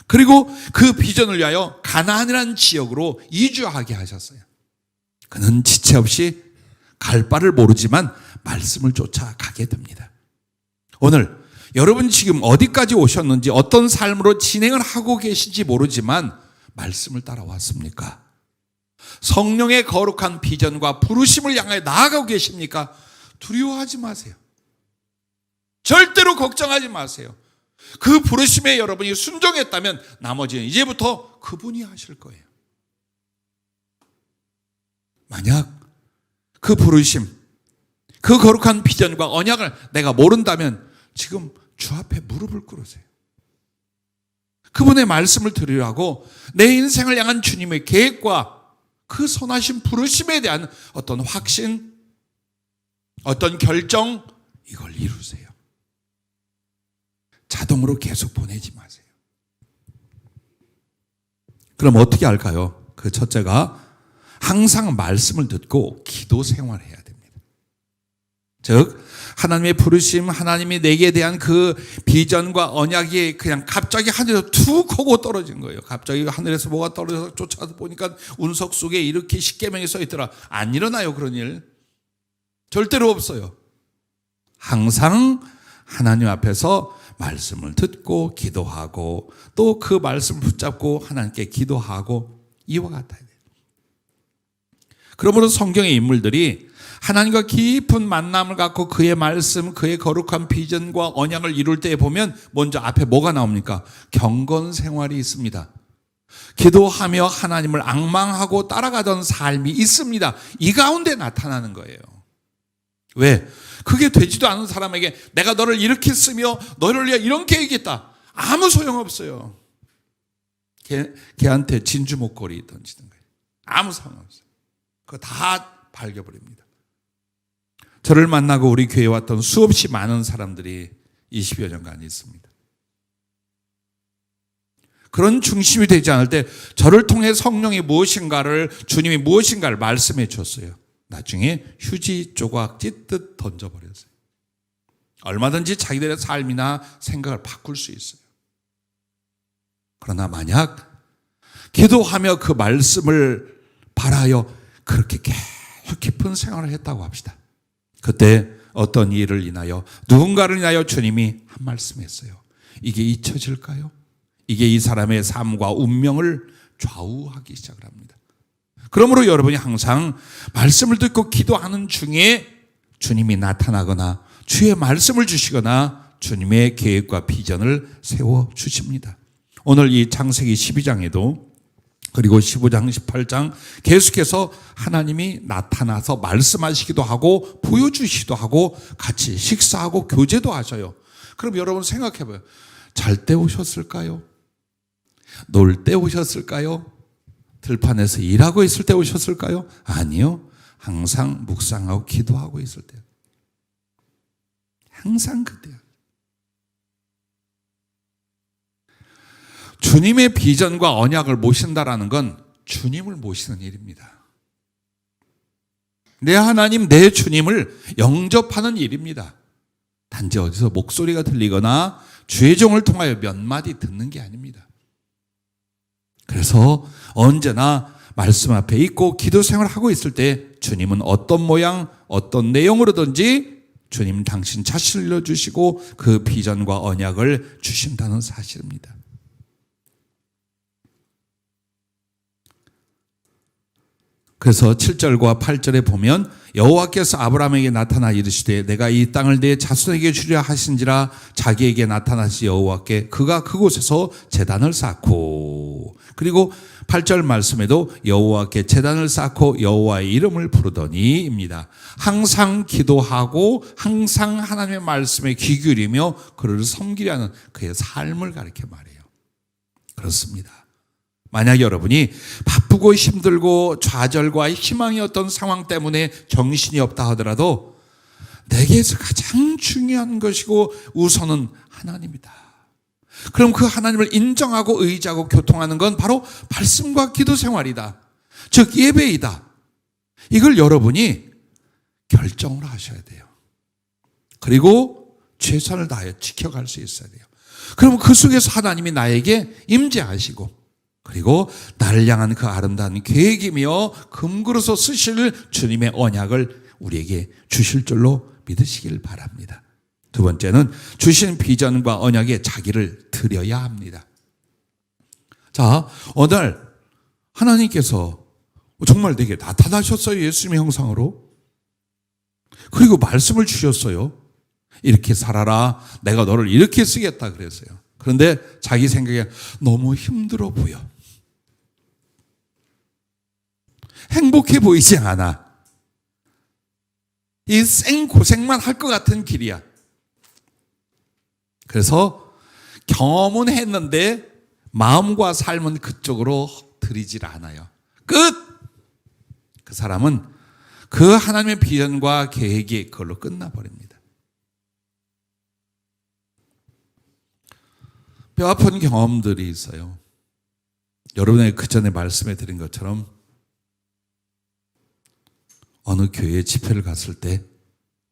그리고 그 비전을 위하여 가나안이라는 지역으로 이주하게 하셨어요. 그는 지체 없이 갈 바를 모르지만 말씀을 쫓아가게 됩니다. 오늘 여러분 지금 어디까지 오셨는지 어떤 삶으로 진행을 하고 계신지 모르지만 말씀을 따라왔습니까? 성령의 거룩한 비전과 부르심을 향해 나아가고 계십니까? 두려워하지 마세요. 절대로 걱정하지 마세요. 그 부르심에 여러분이 순종했다면 나머지는 이제부터 그분이 하실 거예요. 만약 그 부르심, 그 거룩한 비전과 언약을 내가 모른다면 지금 주 앞에 무릎을 꿇으세요. 그분의 말씀을 들으라고 내 인생을 향한 주님의 계획과 그 선하신 부르심에 대한 어떤 확신, 어떤 결정, 이걸 이루세요. 자동으로 계속 보내지 마세요. 그럼 어떻게 할까요? 그 첫째가 항상 말씀을 듣고 기도 생활해야 됩니다. 즉 하나님의 부르심, 하나님이 내게 대한 그 비전과 언약이 그냥 갑자기 하늘에서 툭 하고 떨어진 거예요. 갑자기 하늘에서 뭐가 떨어져서 쫓아서 보니까 운석 속에 이렇게 십계명이 써 있더라. 안 일어나요, 그런 일. 절대로 없어요. 항상 하나님 앞에서 말씀을 듣고 기도하고 또 그 말씀을 붙잡고 하나님께 기도하고 이와 같아야 돼요. 그러므로 성경의 인물들이 하나님과 깊은 만남을 갖고 그의 말씀, 그의 거룩한 비전과 언약을 이룰 때 보면 먼저 앞에 뭐가 나옵니까? 경건 생활이 있습니다. 기도하며 하나님을 앙망하고 따라가던 삶이 있습니다. 이 가운데 나타나는 거예요. 왜? 그게 되지도 않은 사람에게 내가 너를 이렇게 쓰며 너를 위해 이런 계획이겠다. 아무 소용없어요. 걔한테 진주 목걸이 던지는 거예요. 아무 상관없어요. 그거 다 발겨버립니다. 저를 만나고 우리 교회에 왔던 수없이 많은 사람들이 20여 년간 있습니다. 그런 중심이 되지 않을 때 저를 통해 성령이 무엇인가를, 주님이 무엇인가를 말씀해 줬어요. 나중에 휴지 조각 찢듯 던져버렸어요. 얼마든지 자기들의 삶이나 생각을 바꿀 수 있어요. 그러나 만약 기도하며 그 말씀을 바라여 그렇게 계속 깊은 생활을 했다고 합시다. 그때 어떤 일을 인하여, 누군가를 인하여 주님이 한 말씀했어요. 이게 잊혀질까요? 이게 이 사람의 삶과 운명을 좌우하기 시작을 합니다. 그러므로 여러분이 항상 말씀을 듣고 기도하는 중에 주님이 나타나거나 주의 말씀을 주시거나 주님의 계획과 비전을 세워주십니다. 오늘 이 창세기 12장에도 그리고 15장, 18장 계속해서 하나님이 나타나서 말씀하시기도 하고 보여주시기도 하고 같이 식사하고 교제도 하셔요. 그럼 여러분 생각해봐요. 잘 때 오셨을까요? 놀 때 오셨을까요? 들판에서 일하고 있을 때 오셨을까요? 아니요. 항상 묵상하고 기도하고 있을 때요. 항상 그때요. 주님의 비전과 언약을 모신다라는 건 주님을 모시는 일입니다. 내 하나님, 내 주님을 영접하는 일입니다. 단지 어디서 목소리가 들리거나 주의 종을 통하여 몇 마디 듣는 게 아닙니다. 그래서 언제나 말씀 앞에 있고 기도 생활을 하고 있을 때 주님은 어떤 모양, 어떤 내용으로든지 주님 당신 자신을 알려주시고 그 비전과 언약을 주신다는 사실입니다. 그래서 7절과 8절에 보면 여호와께서 아브라함에게 나타나 이르시되 내가 이 땅을 내 자손에게 주려 하신지라 자기에게 나타나시 여호와께 그가 그곳에서 제단을 쌓고, 그리고 8절 말씀에도 여호와께 제단을 쌓고 여호와의 이름을 부르더니입니다. 항상 기도하고 항상 하나님의 말씀에 귀 기울이며 그를 섬기려는 그의 삶을 가리켜 말해요. 그렇습니다. 만약 여러분이 바쁘고 힘들고 좌절과 희망이 어떤 상황 때문에 정신이 없다 하더라도 내게서 가장 중요한 것이고 우선은 하나님이다. 그럼 그 하나님을 인정하고 의지하고 교통하는 건 바로 말씀과 기도 생활이다. 즉 예배이다. 이걸 여러분이 결정을 하셔야 돼요. 그리고 최선을 다해 지켜갈 수 있어야 돼요. 그럼 그 속에서 하나님이 나에게 임재하시고 그리고 나를 향한 그 아름다운 계획이며 금그릇으로 쓰실 주님의 언약을 우리에게 주실 줄로 믿으시길 바랍니다. 두 번째는 주신 비전과 언약에 자기를 드려야 합니다. 자, 어느 날 하나님께서 정말 내게 나타나셨어요. 예수님의 형상으로. 그리고 말씀을 주셨어요. 이렇게 살아라. 내가 너를 이렇게 쓰겠다 그랬어요. 그런데 자기 생각에 너무 힘들어 보여. 행복해 보이지 않아. 이 생고생만 할 것 같은 길이야. 그래서 경험은 했는데 마음과 삶은 그쪽으로 들이질 않아요. 끝! 그 사람은 그 하나님의 비전과 계획이 그걸로 끝나버립니다. 뼈 아픈 경험들이 있어요. 여러분의 그 전에 말씀해 드린 것처럼 어느 교회 집회를 갔을 때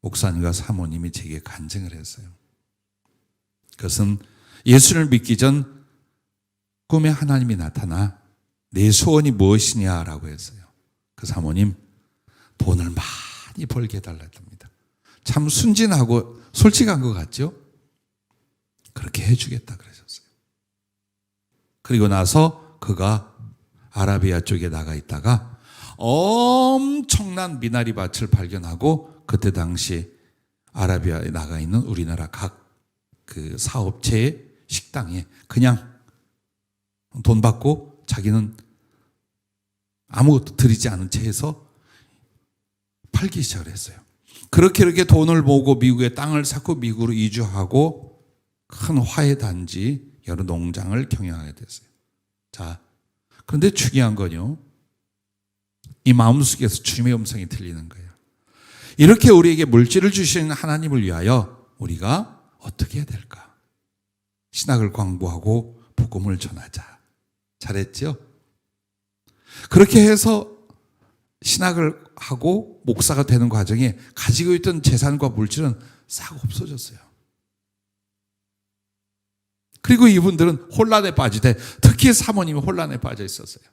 목사님과 사모님이 제게 간증을 했어요. 그것은 예수를 믿기 전 꿈에 하나님이 나타나 내 소원이 무엇이냐라고 했어요. 그 사모님, 돈을 많이 벌게 해달라 했답니다. 참 순진하고 솔직한 것 같죠? 그렇게 해주겠다 그러셨어요. 그리고 나서 그가 아라비아 쪽에 나가 있다가 엄청난 미나리 밭을 발견하고 그때 당시 아라비아에 나가 있는 우리나라 각 그 사업체의 식당에 그냥 돈 받고 자기는 아무것도 들이지 않은 채에서 팔기 시작을 했어요. 그렇게 돈을 모으고 미국에 땅을 샀고 미국으로 이주하고 큰 화훼 단지 여러 농장을 경영하게 됐어요. 자, 그런데 중요한 건요, 이 마음속에서 주님의 음성이 들리는 거예요. 이렇게 우리에게 물질을 주시는 하나님을 위하여 우리가 어떻게 해야 될까? 신학을 광고하고 복음을 전하자. 잘했죠? 그렇게 해서 신학을 하고 목사가 되는 과정에 가지고 있던 재산과 물질은 싹 없어졌어요. 그리고 이분들은 혼란에 빠지되, 특히 사모님이 혼란에 빠져 있었어요.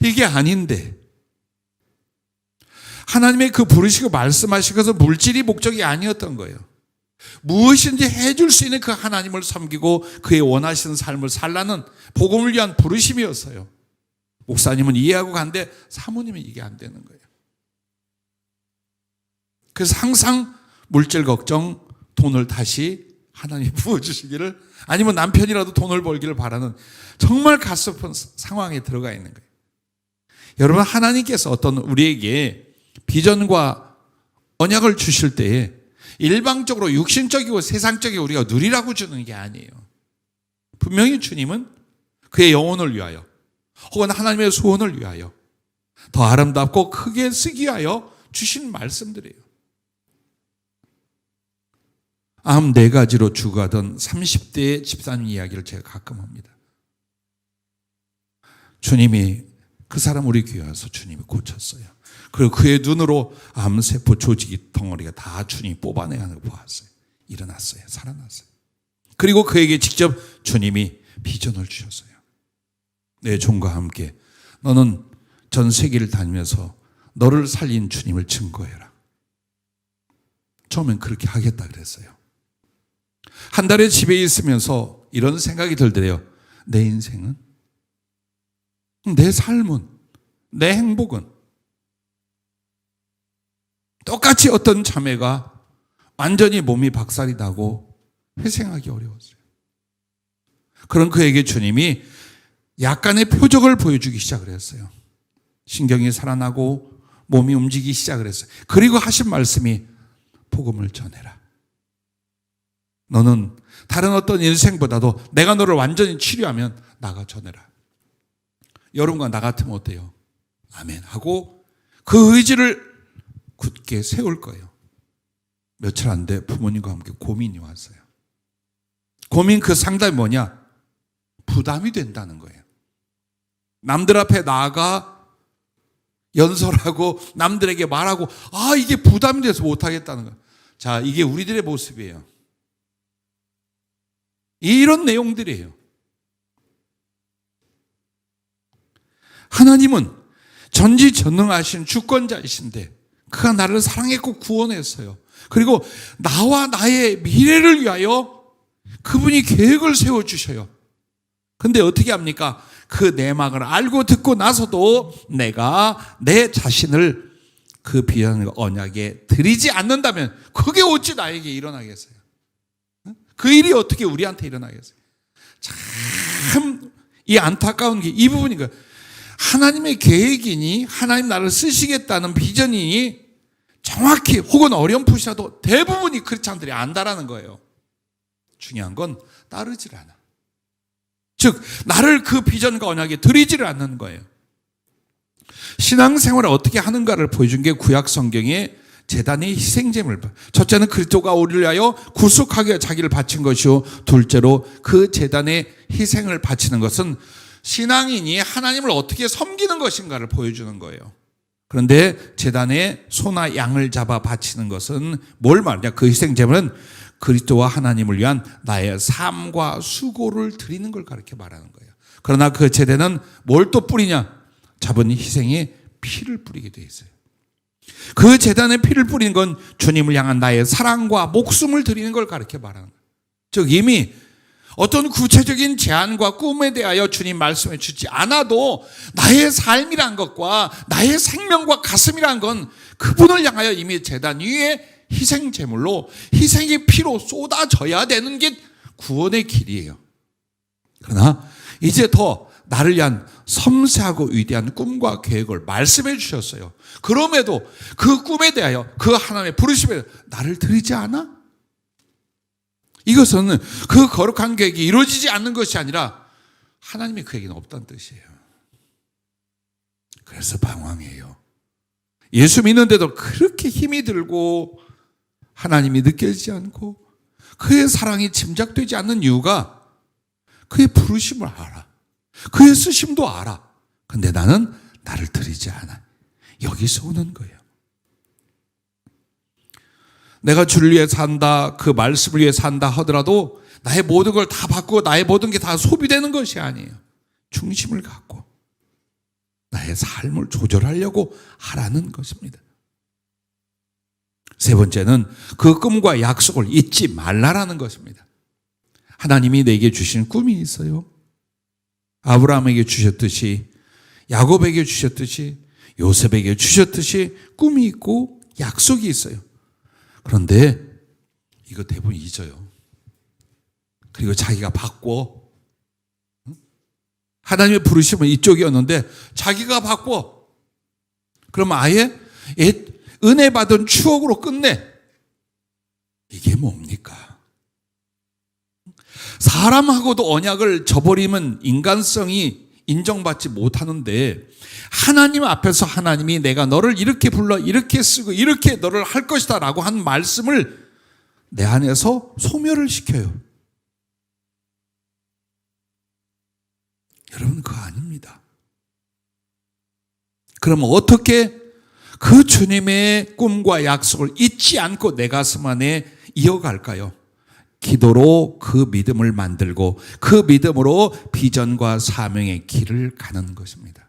이게 아닌데, 하나님의 그 부르시고 말씀하신 것은 물질이 목적이 아니었던 거예요. 무엇인지 해줄 수 있는 그 하나님을 섬기고 그의 원하시는 삶을 살라는 복음을 위한 부르심이었어요. 목사님은 이해하고 간데 사모님은 이게 안 되는 거예요. 그래서 항상 물질 걱정, 돈을 다시 하나님이 부어주시기를, 아니면 남편이라도 돈을 벌기를 바라는 정말 가슴 상황에 들어가 있는 거예요. 여러분, 하나님께서 어떤 우리에게 비전과 언약을 주실 때에 일방적으로 육신적이고 세상적이고 우리가 누리라고 주는 게 아니에요. 분명히 주님은 그의 영혼을 위하여 혹은 하나님의 소원을 위하여 더 아름답고 크게 쓰기 위하여 주신 말씀들이에요. 암 4가지로 죽어가던 30대의 집사님 이야기를 제가 가끔 합니다. 주님이 그 사람 우리 교회 와서 주님이 고쳤어요. 그리고 그의 눈으로 암세포 조직이 덩어리가 다 주님이 뽑아내야 하는 걸 보았어요. 일어났어요. 살아났어요. 그리고 그에게 직접 주님이 비전을 주셨어요. 내 종과 함께 너는 전 세계를 다니면서 너를 살린 주님을 증거해라. 처음엔 그렇게 하겠다 그랬어요. 한 달에 집에 있으면서 이런 생각이 들더래요. 내 인생은, 내 삶은, 내 행복은 똑같이 어떤 자매가 완전히 몸이 박살이 나고 회생하기 어려웠어요. 그런 그에게 주님이 약간의 표적을 보여주기 시작을 했어요. 신경이 살아나고 몸이 움직이기 시작을 했어요. 그리고 하신 말씀이 복음을 전해라. 너는 다른 어떤 인생보다도 내가 너를 완전히 치료하면 나가 전해라. 여러분과 나 같으면 어때요? 아멘 하고 그 의지를 굳게 세울 거예요. 며칠 안 돼 부모님과 함께 고민이 왔어요. 고민 그 상담이 뭐냐? 부담이 된다는 거예요. 남들 앞에 나아가 연설하고 남들에게 말하고 이게 부담이 돼서 못하겠다는 거예요. 자, 이게 우리들의 모습이에요. 이런 내용들이에요. 하나님은 전지전능하신 주권자이신데 그가 나를 사랑했고 구원했어요. 그리고 나와 나의 미래를 위하여 그분이 계획을 세워주셔요. 근데 어떻게 합니까? 그 내막을 알고 듣고 나서도 내가 내 자신을 그 비전의 언약에 드리지 않는다면 그게 어찌 나에게 일어나겠어요? 그 일이 어떻게 우리한테 일어나겠어요? 참 이 안타까운 게 이 부분인 거예요. 하나님의 계획이니 하나님 나를 쓰시겠다는 비전이니 정확히 혹은 어렴풋이라도 대부분이 크리스찬들이 안다라는 거예요. 중요한 건 따르질 않아. 즉 나를 그 비전과 언약에 드리지를 않는 거예요. 신앙생활을 어떻게 하는가를 보여준 게 구약 성경의 제단의 희생제물. 첫째는 그리스도가 우리를 위하여 구속하게 자기를 바친 것이요, 둘째로 그 제단의 희생을 바치는 것은 신앙인이 하나님을 어떻게 섬기는 것인가를 보여주는 거예요. 그런데 제단에 소나 양을 잡아 바치는 것은 뭘 말하냐? 그 희생제물은 그리스도와 하나님을 위한 나의 삶과 수고를 드리는 걸 가르쳐 말하는 거예요. 그러나 그 제단은 뭘 또 뿌리냐? 잡은 희생의 피를 뿌리게 돼 있어요. 그 제단에 피를 뿌리는 건 주님을 향한 나의 사랑과 목숨을 드리는 걸 가르쳐 말하는 거예요. 즉 이미 어떤 구체적인 제안과 꿈에 대하여 주님 말씀해 주지 않아도 나의 삶이란 것과 나의 생명과 가슴이란 건 그분을 향하여 이미 제단 위에 희생 제물로 희생의 피로 쏟아져야 되는 게 구원의 길이에요. 그러나 이제 더 나를 위한 섬세하고 위대한 꿈과 계획을 말씀해 주셨어요. 그럼에도 그 꿈에 대하여 그 하나님의 부르심에 나를 드리지 않아? 이것은 그 거룩한 계획이 이루어지지 않는 것이 아니라 하나님의 계획은 없다는 뜻이에요. 그래서 방황해요. 예수 믿는데도 그렇게 힘이 들고 하나님이 느껴지지 않고 그의 사랑이 짐작되지 않는 이유가 그의 부르심을 알아. 그의 쓰심도 알아. 근데 나는 나를 드리지 않아. 여기서 오는 거예요. 내가 주를 위해 산다, 그 말씀을 위해 산다 하더라도 나의 모든 걸 다 받고 나의 모든 게 다 소비되는 것이 아니에요. 중심을 갖고 나의 삶을 조절하려고 하라는 것입니다. 세 번째는 그 꿈과 약속을 잊지 말라라는 것입니다. 하나님이 내게 주신 꿈이 있어요. 아브라함에게 주셨듯이, 야곱에게 주셨듯이, 요셉에게 주셨듯이 꿈이 있고 약속이 있어요. 그런데 이거 대부분 잊어요. 그리고 자기가 바꿔. 하나님의 부르심은 이쪽이었는데 자기가 바꿔. 그럼 아예 은혜 받은 추억으로 끝내. 이게 뭡니까? 사람하고도 언약을 저버리면 인간성이 인정받지 못하는데 하나님 앞에서 하나님이 내가 너를 이렇게 불러 이렇게 쓰고 이렇게 너를 할 것이다 라고 한 말씀을 내 안에서 소멸을 시켜요. 여러분 그거 아닙니다. 그러면 어떻게 그 주님의 꿈과 약속을 잊지 않고 내 가슴 안에 이어갈까요? 기도로 그 믿음을 만들고 그 믿음으로 비전과 사명의 길을 가는 것입니다.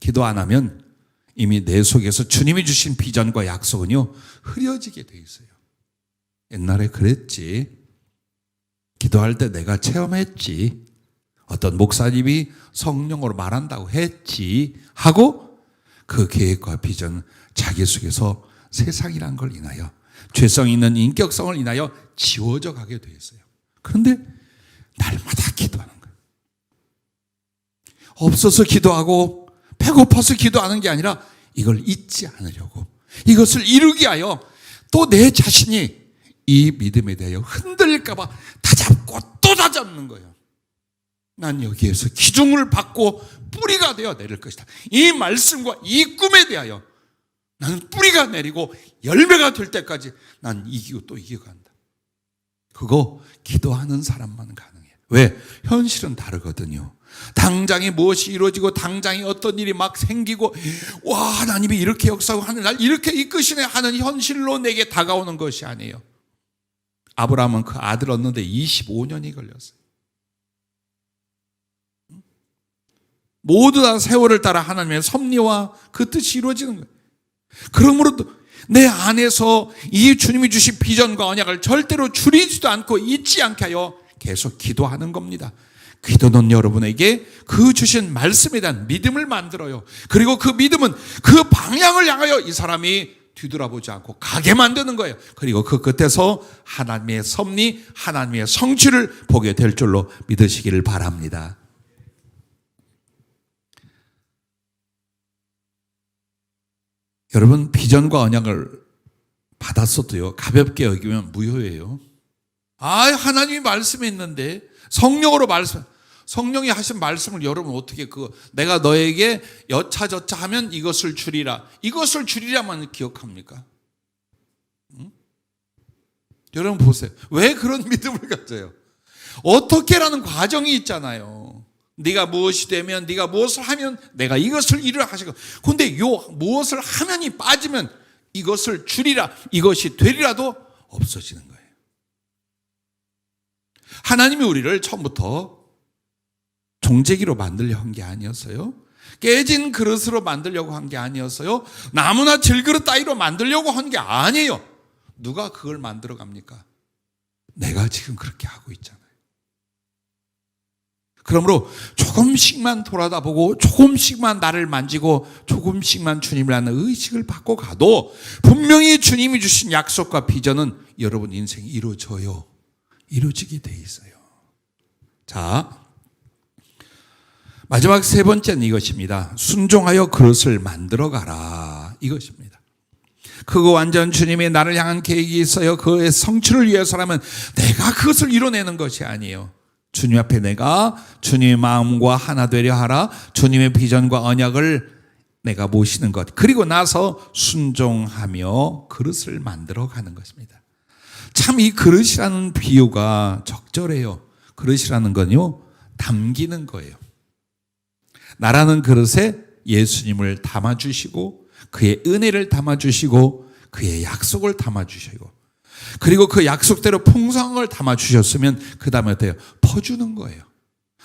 기도 안 하면 이미 내 속에서 주님이 주신 비전과 약속은요 흐려지게 돼 있어요. 옛날에 그랬지. 기도할 때 내가 체험했지. 어떤 목사님이 성령으로 말한다고 했지 하고 그 계획과 비전 자기 속에서 세상이란 걸 인하여 죄성 있는 인격성을 인하여 지워져 가게 돼 있어요. 그런데 날마다 기도하는 거예요. 없어서 기도하고 배고파서 기도하는 게 아니라 이걸 잊지 않으려고, 이것을 이루기 위하여 또 내 자신이 이 믿음에 대하여 흔들릴까 봐 다잡고 또 다잡는 거예요. 난 여기에서 기중을 받고 뿌리가 되어 내릴 것이다. 이 말씀과 이 꿈에 대하여 나는 뿌리가 내리고 열매가 될 때까지 난 이기고 또 이기고 간다. 그거 기도하는 사람만 가능해요. 왜? 현실은 다르거든요. 당장에 무엇이 이루어지고 당장에 어떤 일이 막 생기고 와 하나님이 이렇게 역사하고 하늘 날 이렇게 이끄시네 하는 현실로 내게 다가오는 것이 아니에요. 아브라함은 그 아들 얻는데 25년이 걸렸어요. 모두 다 세월을 따라 하나님의 섭리와 그 뜻이 이루어지는 거예요. 그러므로 내 안에서 이 주님이 주신 비전과 언약을 절대로 줄이지도 않고 잊지 않게 하여 계속 기도하는 겁니다. 기도는 여러분에게 그 주신 말씀에 대한 믿음을 만들어요. 그리고 그 믿음은 그 방향을 향하여 이 사람이 뒤돌아보지 않고 가게 만드는 거예요. 그리고 그 끝에서 하나님의 섭리, 하나님의 성취를 보게 될 줄로 믿으시기를 바랍니다. 여러분 비전과 언약을 받았어도요 가볍게 여기면 무효예요. 하나님이 말씀했는데 성령으로 성령이 하신 말씀을 여러분 어떻게 내가 너에게 여차저차 하면 이것을 주리라만 기억합니까? 여러분 보세요. 왜 그런 믿음을 가져요? 어떻게라는 과정이 있잖아요. 네가 무엇이 되면, 네가 무엇을 하면 내가 이것을 이루라 하시고, 근데 무엇을 하면이 빠지면 이것을 주리라, 이것이 되리라도 없어지는 거예요. 하나님이 우리를 처음부터 종재기로 만들려고 한 게 아니었어요. 깨진 그릇으로 만들려고 한 게 아니었어요. 나무나 질그릇 따위로 만들려고 한 게 아니에요. 누가 그걸 만들어 갑니까? 내가 지금 그렇게 하고 있잖아요. 그러므로 조금씩만 돌아다보고 조금씩만 나를 만지고 조금씩만 주님을 하는 의식을 받고 가도 분명히 주님이 주신 약속과 비전은 여러분 인생이 이루어져요. 이루어지게 돼 있어요. 자, 마지막 세 번째는 이것입니다. 순종하여 그릇을 만들어 가라. 이것입니다. 그거 완전 주님의 나를 향한 계획이 있어요. 그의 성취를 위해서라면 내가 그것을 이뤄내는 것이 아니에요. 주님 앞에 내가 주님의 마음과 하나 되려 하라. 주님의 비전과 언약을 내가 모시는 것. 그리고 나서 순종하며 그릇을 만들어 가는 것입니다. 참 이 그릇이라는 비유가 적절해요. 그릇이라는 건요, 담기는 거예요. 나라는 그릇에 예수님을 담아주시고 그의 은혜를 담아주시고 그의 약속을 담아주시고 그리고 그 약속대로 풍성을 담아주셨으면 그 다음에 어때요? 퍼주는 거예요.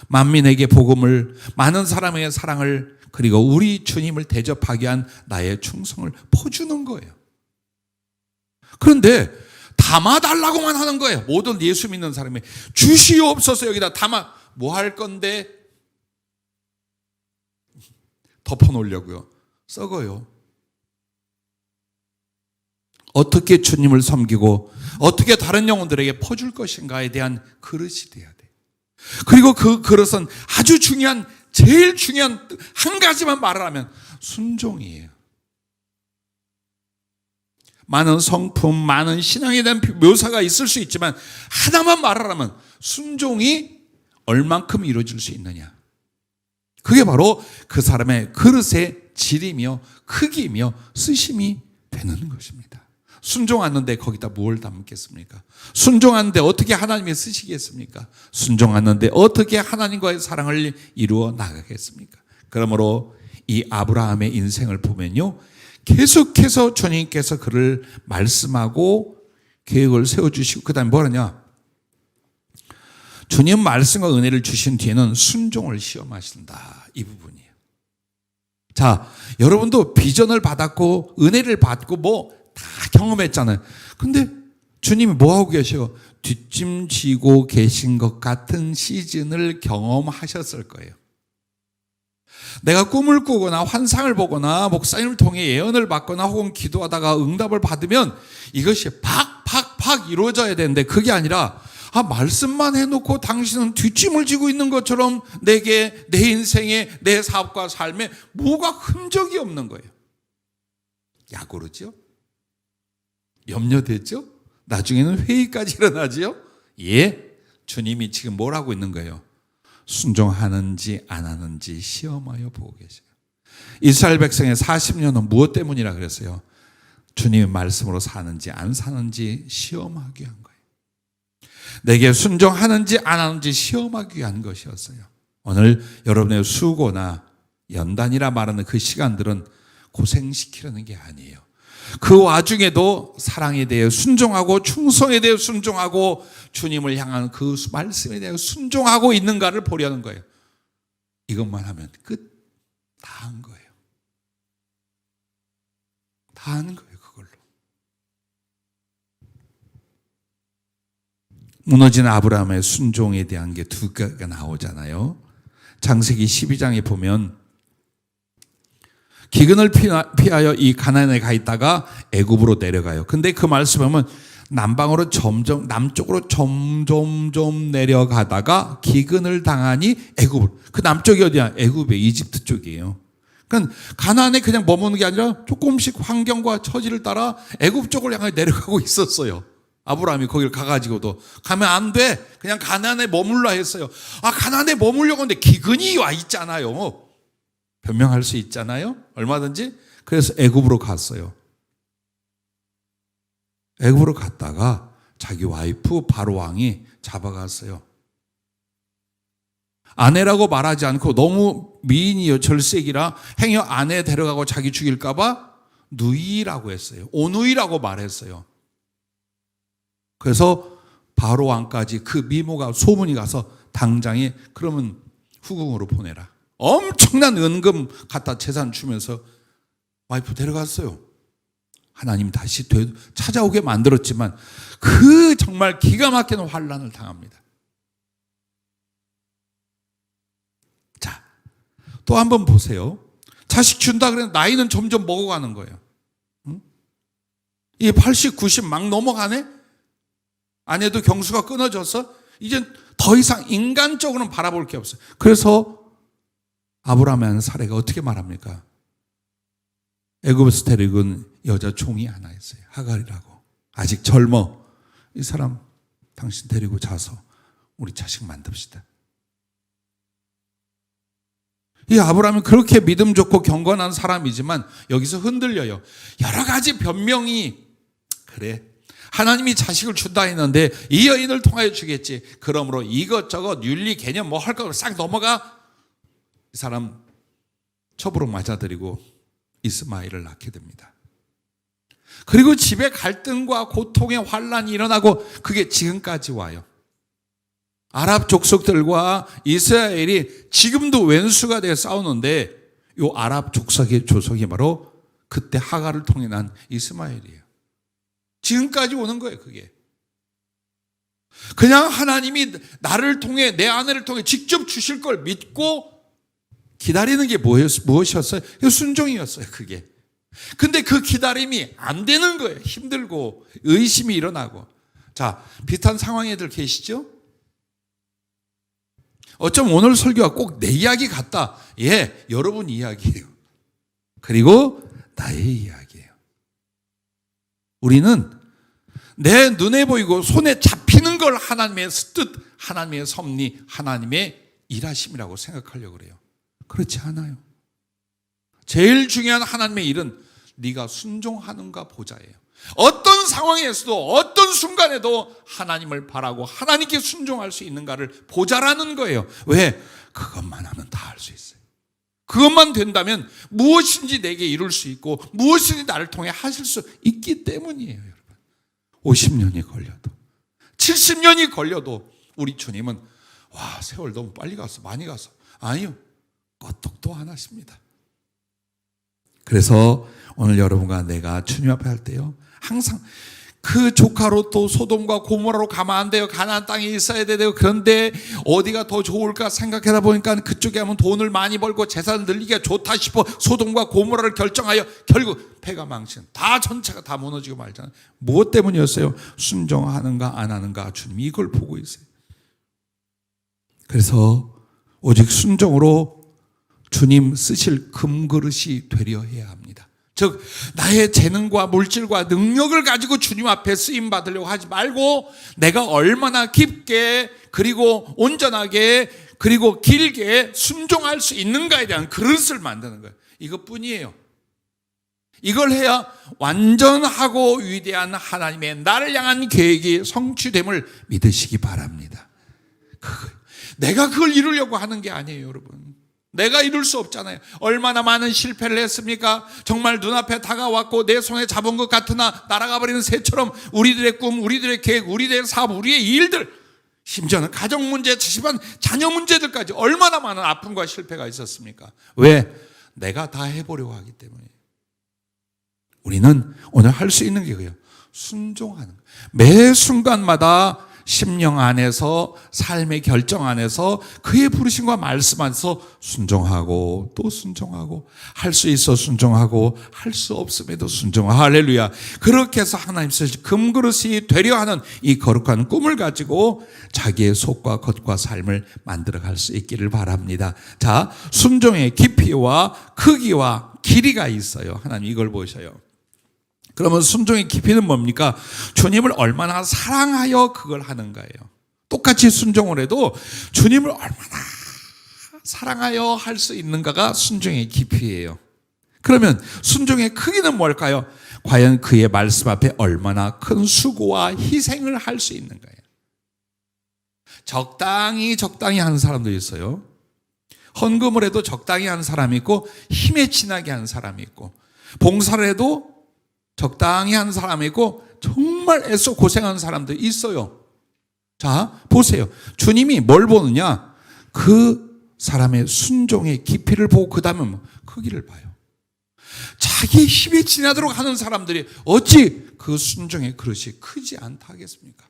만민에게 복음을, 많은 사람의 사랑을, 그리고 우리 주님을 대접하기 위한 나의 충성을 퍼주는 거예요. 그런데 담아달라고만 하는 거예요. 모든 예수 믿는 사람이 주시옵소서 여기다 담아. 뭐 할 건데? 덮어놓으려고요. 썩어요. 어떻게 주님을 섬기고 어떻게 다른 영혼들에게 퍼줄 것인가에 대한 그릇이 돼야 돼. 그리고 그 그릇은 아주 중요한, 제일 중요한 한 가지만 말을 하면 순종이에요. 많은 성품, 많은 신앙에 대한 묘사가 있을 수 있지만 하나만 말을 하면 순종이 얼만큼 이루어질 수 있느냐. 그게 바로 그 사람의 그릇의 질이며 크기며 쓰심이 되는 것입니다. 순종하는데 거기다 뭘 담겠습니까? 순종하는데 어떻게 하나님이 쓰시겠습니까? 순종하는데 어떻게 하나님과의 사랑을 이루어 나가겠습니까? 그러므로 이 아브라함의 인생을 보면요, 계속해서 주님께서 그를 말씀하고 계획을 세워주시고 그 다음에 뭐하냐? 주님 말씀과 은혜를 주신 뒤에는 순종을 시험하신다. 이 부분이에요. 자, 여러분도 비전을 받았고 은혜를 받고 뭐 다 경험했잖아요. 근데 주님이 뭐하고 계셔? 뒷짐지고 계신 것 같은 시즌을 경험하셨을 거예요. 내가 꿈을 꾸거나 환상을 보거나 목사님을 통해 예언을 받거나 혹은 기도하다가 응답을 받으면 이것이 팍팍팍 이루어져야 되는데 그게 아니라 말씀만 해놓고 당신은 뒷짐을 지고 있는 것처럼 내게, 내 인생에, 내 사업과 삶에 뭐가 흔적이 없는 거예요. 약오르죠? 염려되죠? 나중에는 회의까지 일어나지요? 예, 주님이 지금 뭘 하고 있는 거예요? 순종하는지 안 하는지 시험하여 보고 계세요. 이스라엘 백성의 40년은 무엇 때문이라 그랬어요? 주님의 말씀으로 사는지 안 사는지 시험하기 위한 거예요. 내게 순종하는지 안 하는지 시험하기 위한 것이었어요. 오늘 여러분의 수고나 연단이라 말하는 그 시간들은 고생시키려는 게 아니에요. 그 와중에도 사랑에 대해 순종하고 충성에 대해 순종하고 주님을 향한 그 말씀에 대해 순종하고 있는가를 보려는 거예요. 이것만 하면 끝. 다 한 거예요. 다 하는 거예요, 그걸로. 무너진 아브라함의 순종에 대한 게 두 개가 나오잖아요. 창세기 12장에 보면 기근을 피하여 이 가나안에 가 있다가 애굽으로 내려가요. 근데 그 말씀하면 남방으로 남쪽으로 점점 내려가다가 기근을 당하니 애굽으로. 그 남쪽이 어디야? 애굽이에요. 이집트 쪽이에요. 그러니까 가나안에 그냥 머무는 게 아니라 조금씩 환경과 처지를 따라 애굽 쪽을 향해 내려가고 있었어요. 아브라함이 거기를 가가지고도 가면 안 돼. 그냥 가나안에 머물라 했어요. 가나안에 머물려고 하는데 기근이 와 있잖아요. 변명할 수 있잖아요. 얼마든지. 그래서 애굽으로 갔어요. 애굽으로 갔다가 자기 와이프 바로 왕이 잡아갔어요. 아내라고 말하지 않고 너무 미인이요 절색이라 행여 아내 데려가고 자기 죽일까 봐 누이라고 했어요. 오누이라고 말했어요. 그래서 바로 왕까지 그 미모가 소문이 가서 당장에 그러면 후궁으로 보내라. 엄청난 은금 갖다 재산 주면서 와이프 데려갔어요. 하나님 다시 찾아오게 만들었지만 그 정말 기가 막히는 환난을 당합니다. 또 한번 보세요. 자식 준다 그랬는데 나이는 점점 먹어가는 거예요. 이 80, 90 막 넘어가네? 아내도 경수가 끊어져서 이제 더 이상 인간적으로는 바라볼 게 없어요. 그래서 아브라함의 아내 사례가 어떻게 말합니까? 애굽에서 데리고 여자 종이 하나 있어요. 하갈이라고. 아직 젊어. 이 사람 당신 데리고 자서 우리 자식 만듭시다. 이 아브라함이 그렇게 믿음 좋고 경건한 사람이지만 여기서 흔들려요. 여러 가지 변명이, 그래, 하나님이 자식을 준다 했는데 이 여인을 통하여 주겠지. 그러므로 이것저것 윤리 개념 뭐 할 거 싹 넘어가. 이 사람 첩으로 맞아들이고 이스마엘을 낳게 됩니다. 그리고 집에 갈등과 고통의 환란이 일어나고 그게 지금까지 와요. 아랍 족속들과 이스라엘이 지금도 왼수가 되어 싸우는데 이 아랍 족속의 조석이 바로 그때 하갈을 통해 난 이스마엘이에요. 지금까지 오는 거예요, 그게. 그냥 하나님이 나를 통해, 내 아내를 통해 직접 주실 걸 믿고 기다리는 게 무엇이었어요? 순종이었어요, 그게. 근데 그 기다림이 안 되는 거예요. 힘들고 의심이 일어나고. 자, 비슷한 상황에들 계시죠? 어쩜 오늘 설교가 꼭 내 이야기 같다. 예, 여러분 이야기예요. 그리고 나의 이야기예요. 우리는 내 눈에 보이고 손에 잡히는 걸 하나님의 뜻, 하나님의 섭리, 하나님의 일하심이라고 생각하려고 그래요. 그렇지 않아요. 제일 중요한 하나님의 일은 네가 순종하는가 보자예요. 어떤 상황에서도 어떤 순간에도 하나님을 바라고 하나님께 순종할 수 있는가를 보자라는 거예요. 왜? 그것만 하면 다 할 수 있어요. 그것만 된다면 무엇인지 내게 이룰 수 있고 무엇인지 나를 통해 하실 수 있기 때문이에요, 여러분. 50년이 걸려도 70년이 걸려도 우리 주님은 와, 세월 너무 빨리 갔어, 많이 갔어. 아니요, 껐떡도 안 하십니다. 그래서 오늘 여러분과 내가 주님 앞에 할 때요, 항상 그 조카로 또 소돔과 고모라로 가면 안 돼요. 가나안 땅에 있어야 돼요. 그런데 어디가 더 좋을까 생각하다 보니까 그쪽에 하면 돈을 많이 벌고 재산을 늘리기가 좋다 싶어 소돔과 고모라를 결정하여 결국 패가 망친, 다 전체가 다 무너지고 말잖아요. 무엇 때문이었어요? 순종하는가 안 하는가, 주님이 이걸 보고 있어요. 그래서 오직 순종으로 주님 쓰실 금그릇이 되려 해야 합니다. 즉 나의 재능과 물질과 능력을 가지고 주님 앞에 쓰임 받으려고 하지 말고 내가 얼마나 깊게 그리고 온전하게 그리고 길게 순종할 수 있는가에 대한 그릇을 만드는 거예요. 이것뿐이에요. 이걸 해야 완전하고 위대한 하나님의 나를 향한 계획이 성취됨을 믿으시기 바랍니다. 내가 그걸 이루려고 하는 게 아니에요, 여러분. 내가 이룰 수 없잖아요. 얼마나 많은 실패를 했습니까? 정말 눈앞에 다가왔고 내 손에 잡은 것 같으나 날아가 버리는 새처럼 우리들의 꿈, 우리들의 계획, 우리들의 사업, 우리의 일들, 심지어는 가정 문제, 집안 자녀 문제들까지 얼마나 많은 아픔과 실패가 있었습니까? 왜? 내가 다 해보려고 하기 때문에. 우리는 오늘 할 수 있는 게 그래요. 순종하는 거예요. 매 순간마다 심령 안에서, 삶의 결정 안에서 그의 부르심과 말씀 안에서 순종하고 또 순종하고, 할 수 있어 순종하고 할 수 없음에도 순종하고, 할렐루야. 그렇게 해서 하나님 쓰실 금그릇이 되려 하는 이 거룩한 꿈을 가지고 자기의 속과 겉과 삶을 만들어갈 수 있기를 바랍니다. 자, 순종의 깊이와 크기와 길이가 있어요. 하나님 이걸 보셔요. 그러면 순종의 깊이는 뭡니까? 주님을 얼마나 사랑하여 그걸 하는가예요. 똑같이 순종을 해도 주님을 얼마나 사랑하여 할 수 있는가가 순종의 깊이예요. 그러면 순종의 크기는 뭘까요? 과연 그의 말씀 앞에 얼마나 큰 수고와 희생을 할 수 있는가예요. 적당히 하는 사람도 있어요. 헌금을 해도 적당히 하는 사람이 있고 힘에 지나게 하는 사람이 있고, 봉사를 해도 적당히 하는 사람이 있고 정말 애써 고생하는 사람도 있어요. 자, 보세요. 주님이 뭘 보느냐? 그 사람의 순종의 깊이를 보고 그 다음에 크기를 봐요. 자기 힘에 지나도록 하는 사람들이 어찌 그 순종의 그릇이 크지 않다 하겠습니까?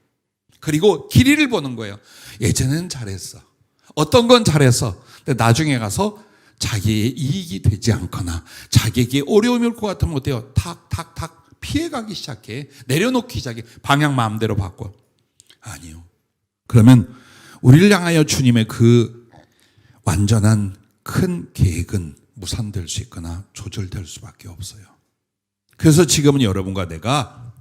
그리고 길이를 보는 거예요. 예전에는 잘했어. 어떤 건 잘했어. 근데 나중에 가서 자기의 이익이 되지 않거나 자기에게 어려움이 올 것 같으면 어때요? 탁탁탁 피해가기 시작해. 내려놓기 시작해. 방향 마음대로 바꿔. 아니요. 그러면 우리를 향하여 주님의 그 완전한 큰 계획은 무산될 수 있거나 조절될 수밖에 없어요. 그래서 지금은 여러분과 내가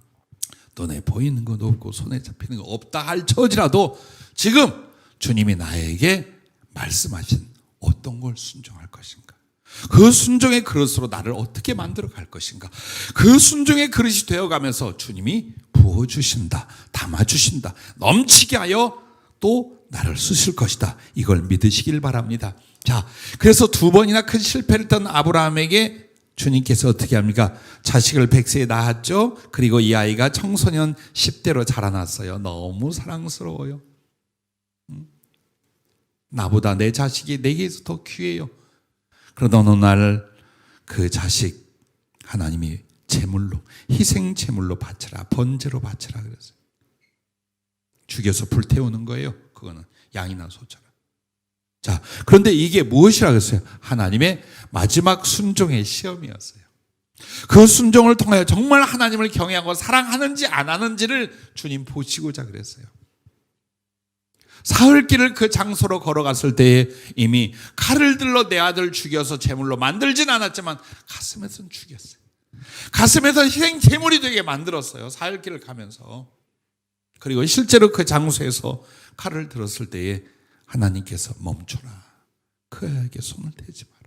눈에 보이는 것도 없고 손에 잡히는 거 없다 할지라도 지금 주님이 나에게 말씀하신 어떤 걸 순종할 것인가, 그 순종의 그릇으로 나를 어떻게 만들어 갈 것인가, 그 순종의 그릇이 되어가면서 주님이 부어주신다, 담아주신다, 넘치게 하여 또 나를 쓰실 것이다, 이걸 믿으시길 바랍니다. 자, 그래서 2번이나 큰 실패를 했던 아브라함에게 주님께서 어떻게 합니까? 자식을 100세에 낳았죠. 그리고 이 아이가 청소년 10대로 자라났어요. 너무 사랑스러워요. 나보다 내 자식이 내게서 더 귀해요. 그러다 어느 날 그 자식 하나님이 제물로, 희생 제물로 바쳐라, 번제로 바쳐라 그랬어요. 죽여서 불태우는 거예요. 그거는 양이나 소처럼. 자, 그런데 이게 무엇이라고 했어요? 하나님의 마지막 순종의 시험이었어요. 그 순종을 통하여 정말 하나님을 경외하고 사랑하는지 안 하는지를 주님 보시고자 그랬어요. 사흘길을 그 장소로 걸어갔을 때에 이미 칼을 들러 내 아들 죽여서 제물로 만들진 않았지만 가슴에선 죽였어요. 가슴에서 희생 제물이 되게 만들었어요. 사흘길을 가면서. 그리고 실제로 그 장소에서 칼을 들었을 때에 하나님께서 멈춰라. 그 아이에게 손을 대지 마라.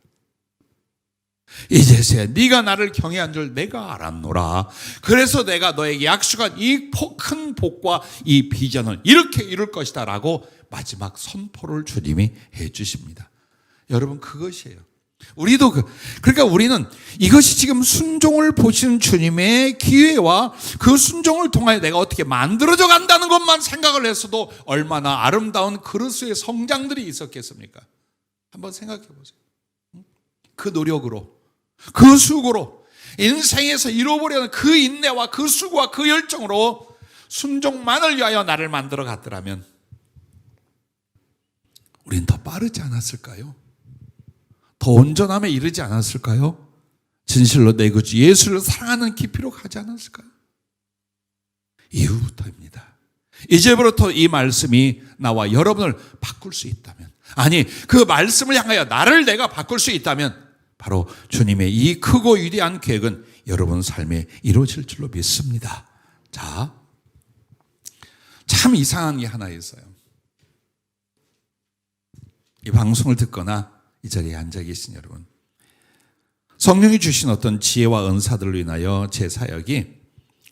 이제서야 네가 나를 경외한 줄 내가 알았노라. 그래서 내가 너에게 약속한 이 큰 복과 이 비전을 이렇게 이룰 것이다 라고 마지막 선포를 주님이 해 주십니다. 여러분, 그것이에요. 우리도 그러니까 우리는 이것이 지금 순종을 보시는 주님의 기회와 그 순종을 통하여 내가 어떻게 만들어져 간다는 것만 생각을 했어도 얼마나 아름다운 그릇의 성장들이 있었겠습니까? 한번 생각해 보세요. 그 노력으로, 그 수고로, 인생에서 이루어보려는 그 인내와 그 수고와 그 열정으로 순종만을 위하여 나를 만들어 갔더라면 우린 더 빠르지 않았을까요? 더 온전함에 이르지 않았을까요? 진실로 내 구주 예수를 사랑하는 깊이로 가지 않았을까요? 이후부터입니다. 이제부터 이 말씀이 나와 여러분을 바꿀 수 있다면, 아니 그 말씀을 향하여 나를 내가 바꿀 수 있다면 바로 주님의 이 크고 위대한 계획은 여러분 삶에 이루어질 줄로 믿습니다. 자, 참 이상한 게 하나 있어요. 이 방송을 듣거나 이 자리에 앉아 계신 여러분, 성령이 주신 어떤 지혜와 은사들로 인하여 제 사역이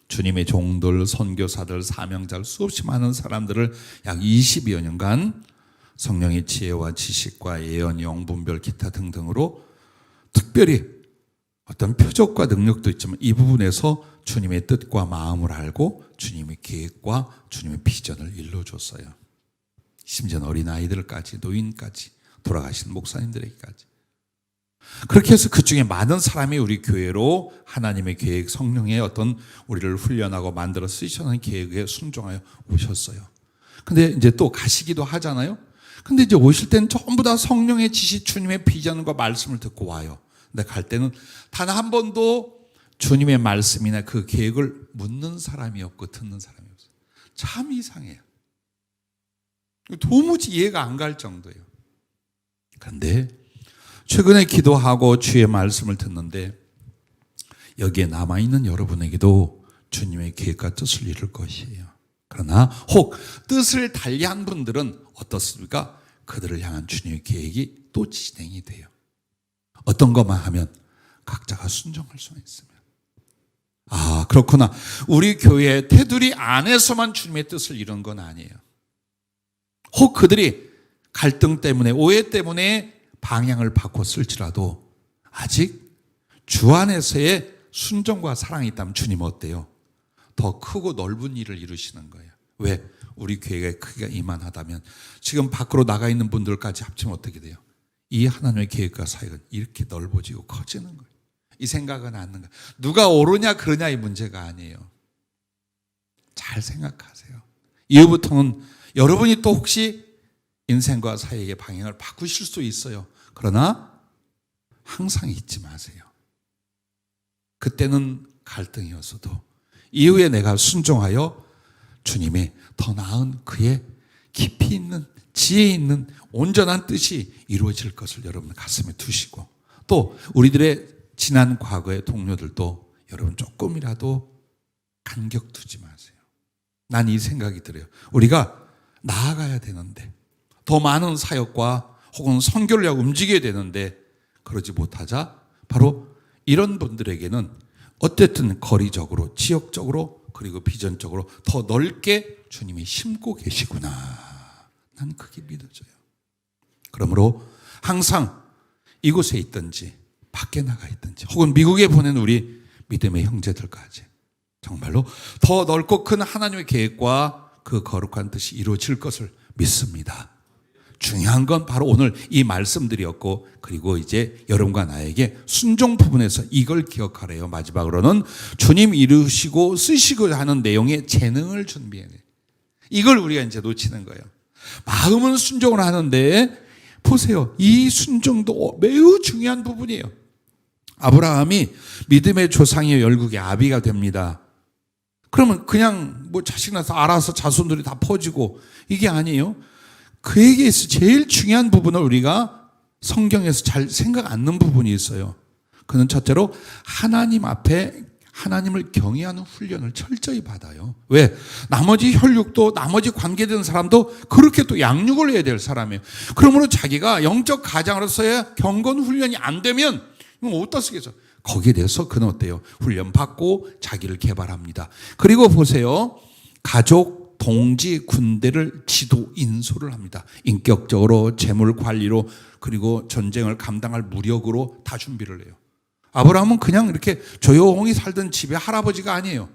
주님의 종들, 선교사들, 사명자들 수없이 많은 사람들을 약 20여 년간 성령의 지혜와 지식과 예언, 영분별, 기타 등등으로 특별히 어떤 표적과 능력도 있지만 이 부분에서 주님의 뜻과 마음을 알고 주님의 계획과 주님의 비전을 일러줬어요. 심지어 어린아이들까지, 노인까지, 돌아가신 목사님들에게까지. 그렇게 해서 그 중에 많은 사람이 우리 교회로 하나님의 계획, 성령의 어떤 우리를 훈련하고 만들어 쓰시는 계획에 순종하여 오셨어요. 근데 이제 또 가시기도 하잖아요. 근데 이제 오실 때는 전부 다 성령의 지시, 주님의 비전과 말씀을 듣고 와요. 근데 갈 때는 단 한 번도 주님의 말씀이나 그 계획을 묻는 사람이 없고 듣는 사람이 없어요. 참 이상해요. 도무지 이해가 안 갈 정도예요. 그런데 최근에 기도하고 주의 말씀을 듣는데 여기에 남아있는 여러분에게도 주님의 계획과 뜻을 이룰 것이에요. 그러나 혹 뜻을 달리한 분들은 어떻습니까? 그들을 향한 주님의 계획이 또 진행이 돼요. 어떤 것만 하면 각자가 순종할 수 있으면. 아, 그렇구나. 우리 교회 테두리 안에서만 주님의 뜻을 이룬 건 아니에요. 혹 그들이 갈등 때문에, 오해 때문에 방향을 바꿨을지라도 아직 주 안에서의 순종과 사랑이 있다면 주님 어때요? 더 크고 넓은 일을 이루시는 거예요. 왜? 우리 교회가 크기가 이만하다면 지금 밖으로 나가 있는 분들까지 합치면 어떻게 돼요? 이 하나님의 계획과 사역은 이렇게 넓어지고 커지는 거예요. 이 생각은 않는 거예요. 누가 옳으냐 그러냐의 문제가 아니에요. 잘 생각하세요. 이후부터는 여러분이 또 혹시 인생과 사역의 방향을 바꾸실 수 있어요. 그러나 항상 잊지 마세요. 그때는 갈등이었어도 이후에 내가 순종하여 주님의 더 나은 그의 깊이 있는 지혜 있는 온전한 뜻이 이루어질 것을 여러분 가슴에 두시고, 또 우리들의 지난 과거의 동료들도 여러분 조금이라도 간격 두지 마세요. 난 이 생각이 들어요. 우리가 나아가야 되는데, 더 많은 사역과 혹은 선교를 위하여 움직여야 되는데 그러지 못하자 바로 이런 분들에게는 어쨌든 거리적으로, 지역적으로, 그리고 비전적으로 더 넓게 주님이 심고 계시구나. 난 그게 믿어져요. 그러므로 항상 이곳에 있든지 밖에 나가 있든지 혹은 미국에 보낸 우리 믿음의 형제들까지 정말로 더 넓고 큰 하나님의 계획과 그 거룩한 뜻이 이루어질 것을 믿습니다. 중요한 건 바로 오늘 이 말씀들이었고, 그리고 이제 여러분과 나에게 순종 부분에서 이걸 기억하래요. 마지막으로는 주님 이루시고 쓰시고 하는 내용의 재능을 준비해야 돼요. 이걸 우리가 이제 놓치는 거예요. 마음은 순종을 하는데 보세요. 이 순종도 매우 중요한 부분이에요. 아브라함이 믿음의 조상이요 열국의 아비가 됩니다. 그러면 그냥 뭐 자식 낳아서 알아서 자손들이 다 퍼지고 이게 아니에요. 그에게 있어 제일 중요한 부분을 우리가 성경에서 잘 생각 안 나는 부분이 있어요. 그는 첫째로 하나님 앞에 하나님을 경외하는 훈련을 철저히 받아요. 왜? 나머지 혈육도 나머지 관계된 사람도 그렇게 또 양육을 해야 될 사람이에요. 그러므로 자기가 영적 가장으로서의 경건 훈련이 안 되면 어디다 쓰겠어? 거기에 대해서 그는 어때요? 훈련 받고 자기를 개발합니다. 그리고 보세요. 가족, 동지, 군대를 지도 인솔을 합니다. 인격적으로, 재물 관리로, 그리고 전쟁을 감당할 무력으로 다 준비를 해요. 아브라함은 그냥 이렇게 조용히 살던 집의 할아버지가 아니에요.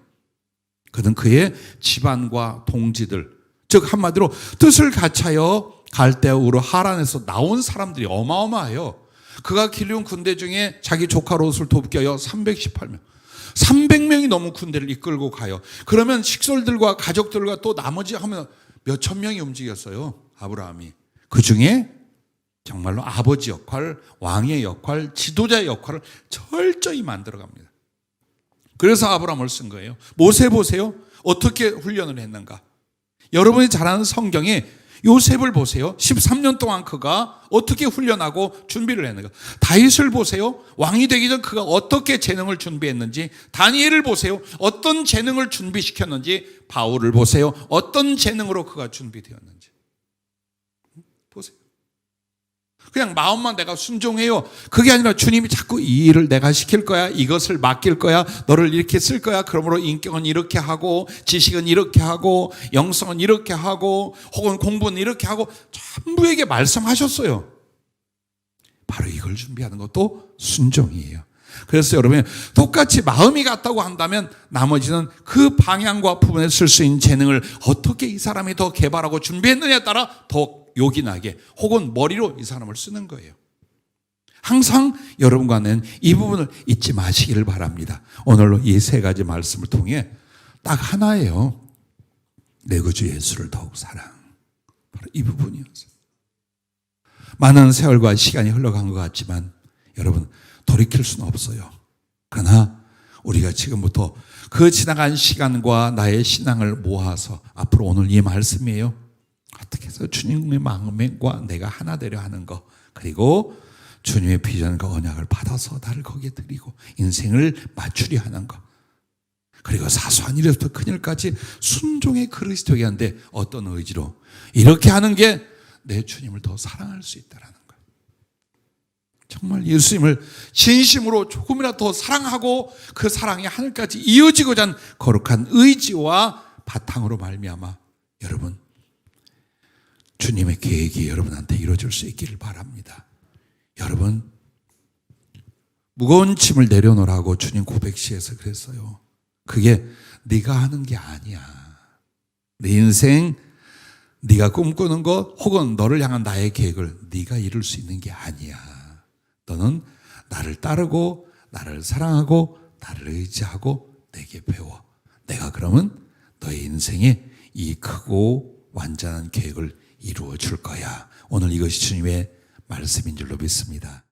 그는 그의 집안과 동지들, 즉 한마디로 뜻을 같이하여 갈대우르 하란에서 나온 사람들이 어마어마해요. 그가 길리온 군대 중에 자기 조카 롯을 돕겨요 318명. 300명이 넘은 군대를 이끌고 가요. 그러면 식솔들과 가족들과 또 나머지 하면 몇천 명이 움직였어요. 아브라함이. 그 중에 정말로 아버지 역할, 왕의 역할, 지도자의 역할을 철저히 만들어갑니다. 그래서 아브라함을 쓴 거예요. 모세 보세요. 어떻게 훈련을 했는가. 여러분이 잘 아는 성경에 요셉을 보세요. 13년 동안 그가 어떻게 훈련하고 준비를 했는가. 다윗을 보세요. 왕이 되기 전 그가 어떻게 재능을 준비했는지. 다니엘을 보세요. 어떤 재능을 준비시켰는지. 바울을 보세요. 어떤 재능으로 그가 준비되었는지. 보세요. 그냥 마음만 내가 순종해요. 그게 아니라 주님이 자꾸 이 일을 내가 시킬 거야. 이것을 맡길 거야. 너를 이렇게 쓸 거야. 그러므로 인격은 이렇게 하고 지식은 이렇게 하고 영성은 이렇게 하고 혹은 공부는 이렇게 하고 전부에게 말씀하셨어요. 바로 이걸 준비하는 것도 순종이에요. 그래서 여러분 똑같이 마음이 같다고 한다면 나머지는 그 방향과 부분에 쓸 수 있는 재능을 어떻게 이 사람이 더 개발하고 준비했느냐에 따라 더 요긴하게 혹은 머리로 이 사람을 쓰는 거예요. 항상 여러분과는 이 부분을 잊지 마시기를 바랍니다. 오늘로 이 세 가지 말씀을 통해 딱 하나예요. 내 구주 예수를 더욱 사랑. 바로 이 부분이었어요. 많은 세월과 시간이 흘러간 것 같지만 여러분 돌이킬 수는 없어요. 그러나 우리가 지금부터 그 지나간 시간과 나의 신앙을 모아서 앞으로 오늘 이 말씀이에요. 어떻게 해서 주님의 마음과 내가 하나 되려 하는 것, 그리고 주님의 비전과 언약을 받아서 나를 거기에 드리고 인생을 맞추려 하는 것, 그리고 사소한 일에서부터 큰 일까지 순종의 그리스도에게 하는데 어떤 의지로 이렇게 하는 게 내 주님을 더 사랑할 수 있다는 거예요. 정말 예수님을 진심으로 조금이라도 더 사랑하고 그 사랑이 하늘까지 이어지고자 하는 거룩한 의지와 바탕으로 말미암아 여러분 주님의 계획이 여러분한테 이루어질 수 있기를 바랍니다. 여러분 무거운 짐을 내려놓으라고 주님 고백시에서 그랬어요. 그게 네가 하는 게 아니야. 네 인생 네가 꿈꾸는 것 혹은 너를 향한 나의 계획을 네가 이룰 수 있는 게 아니야. 너는 나를 따르고 나를 사랑하고 나를 의지하고 내게 배워. 내가 그러면 너의 인생에 이 크고 완전한 계획을 이루어 줄 거야. 오늘 이것이 주님의 말씀인 줄로 믿습니다.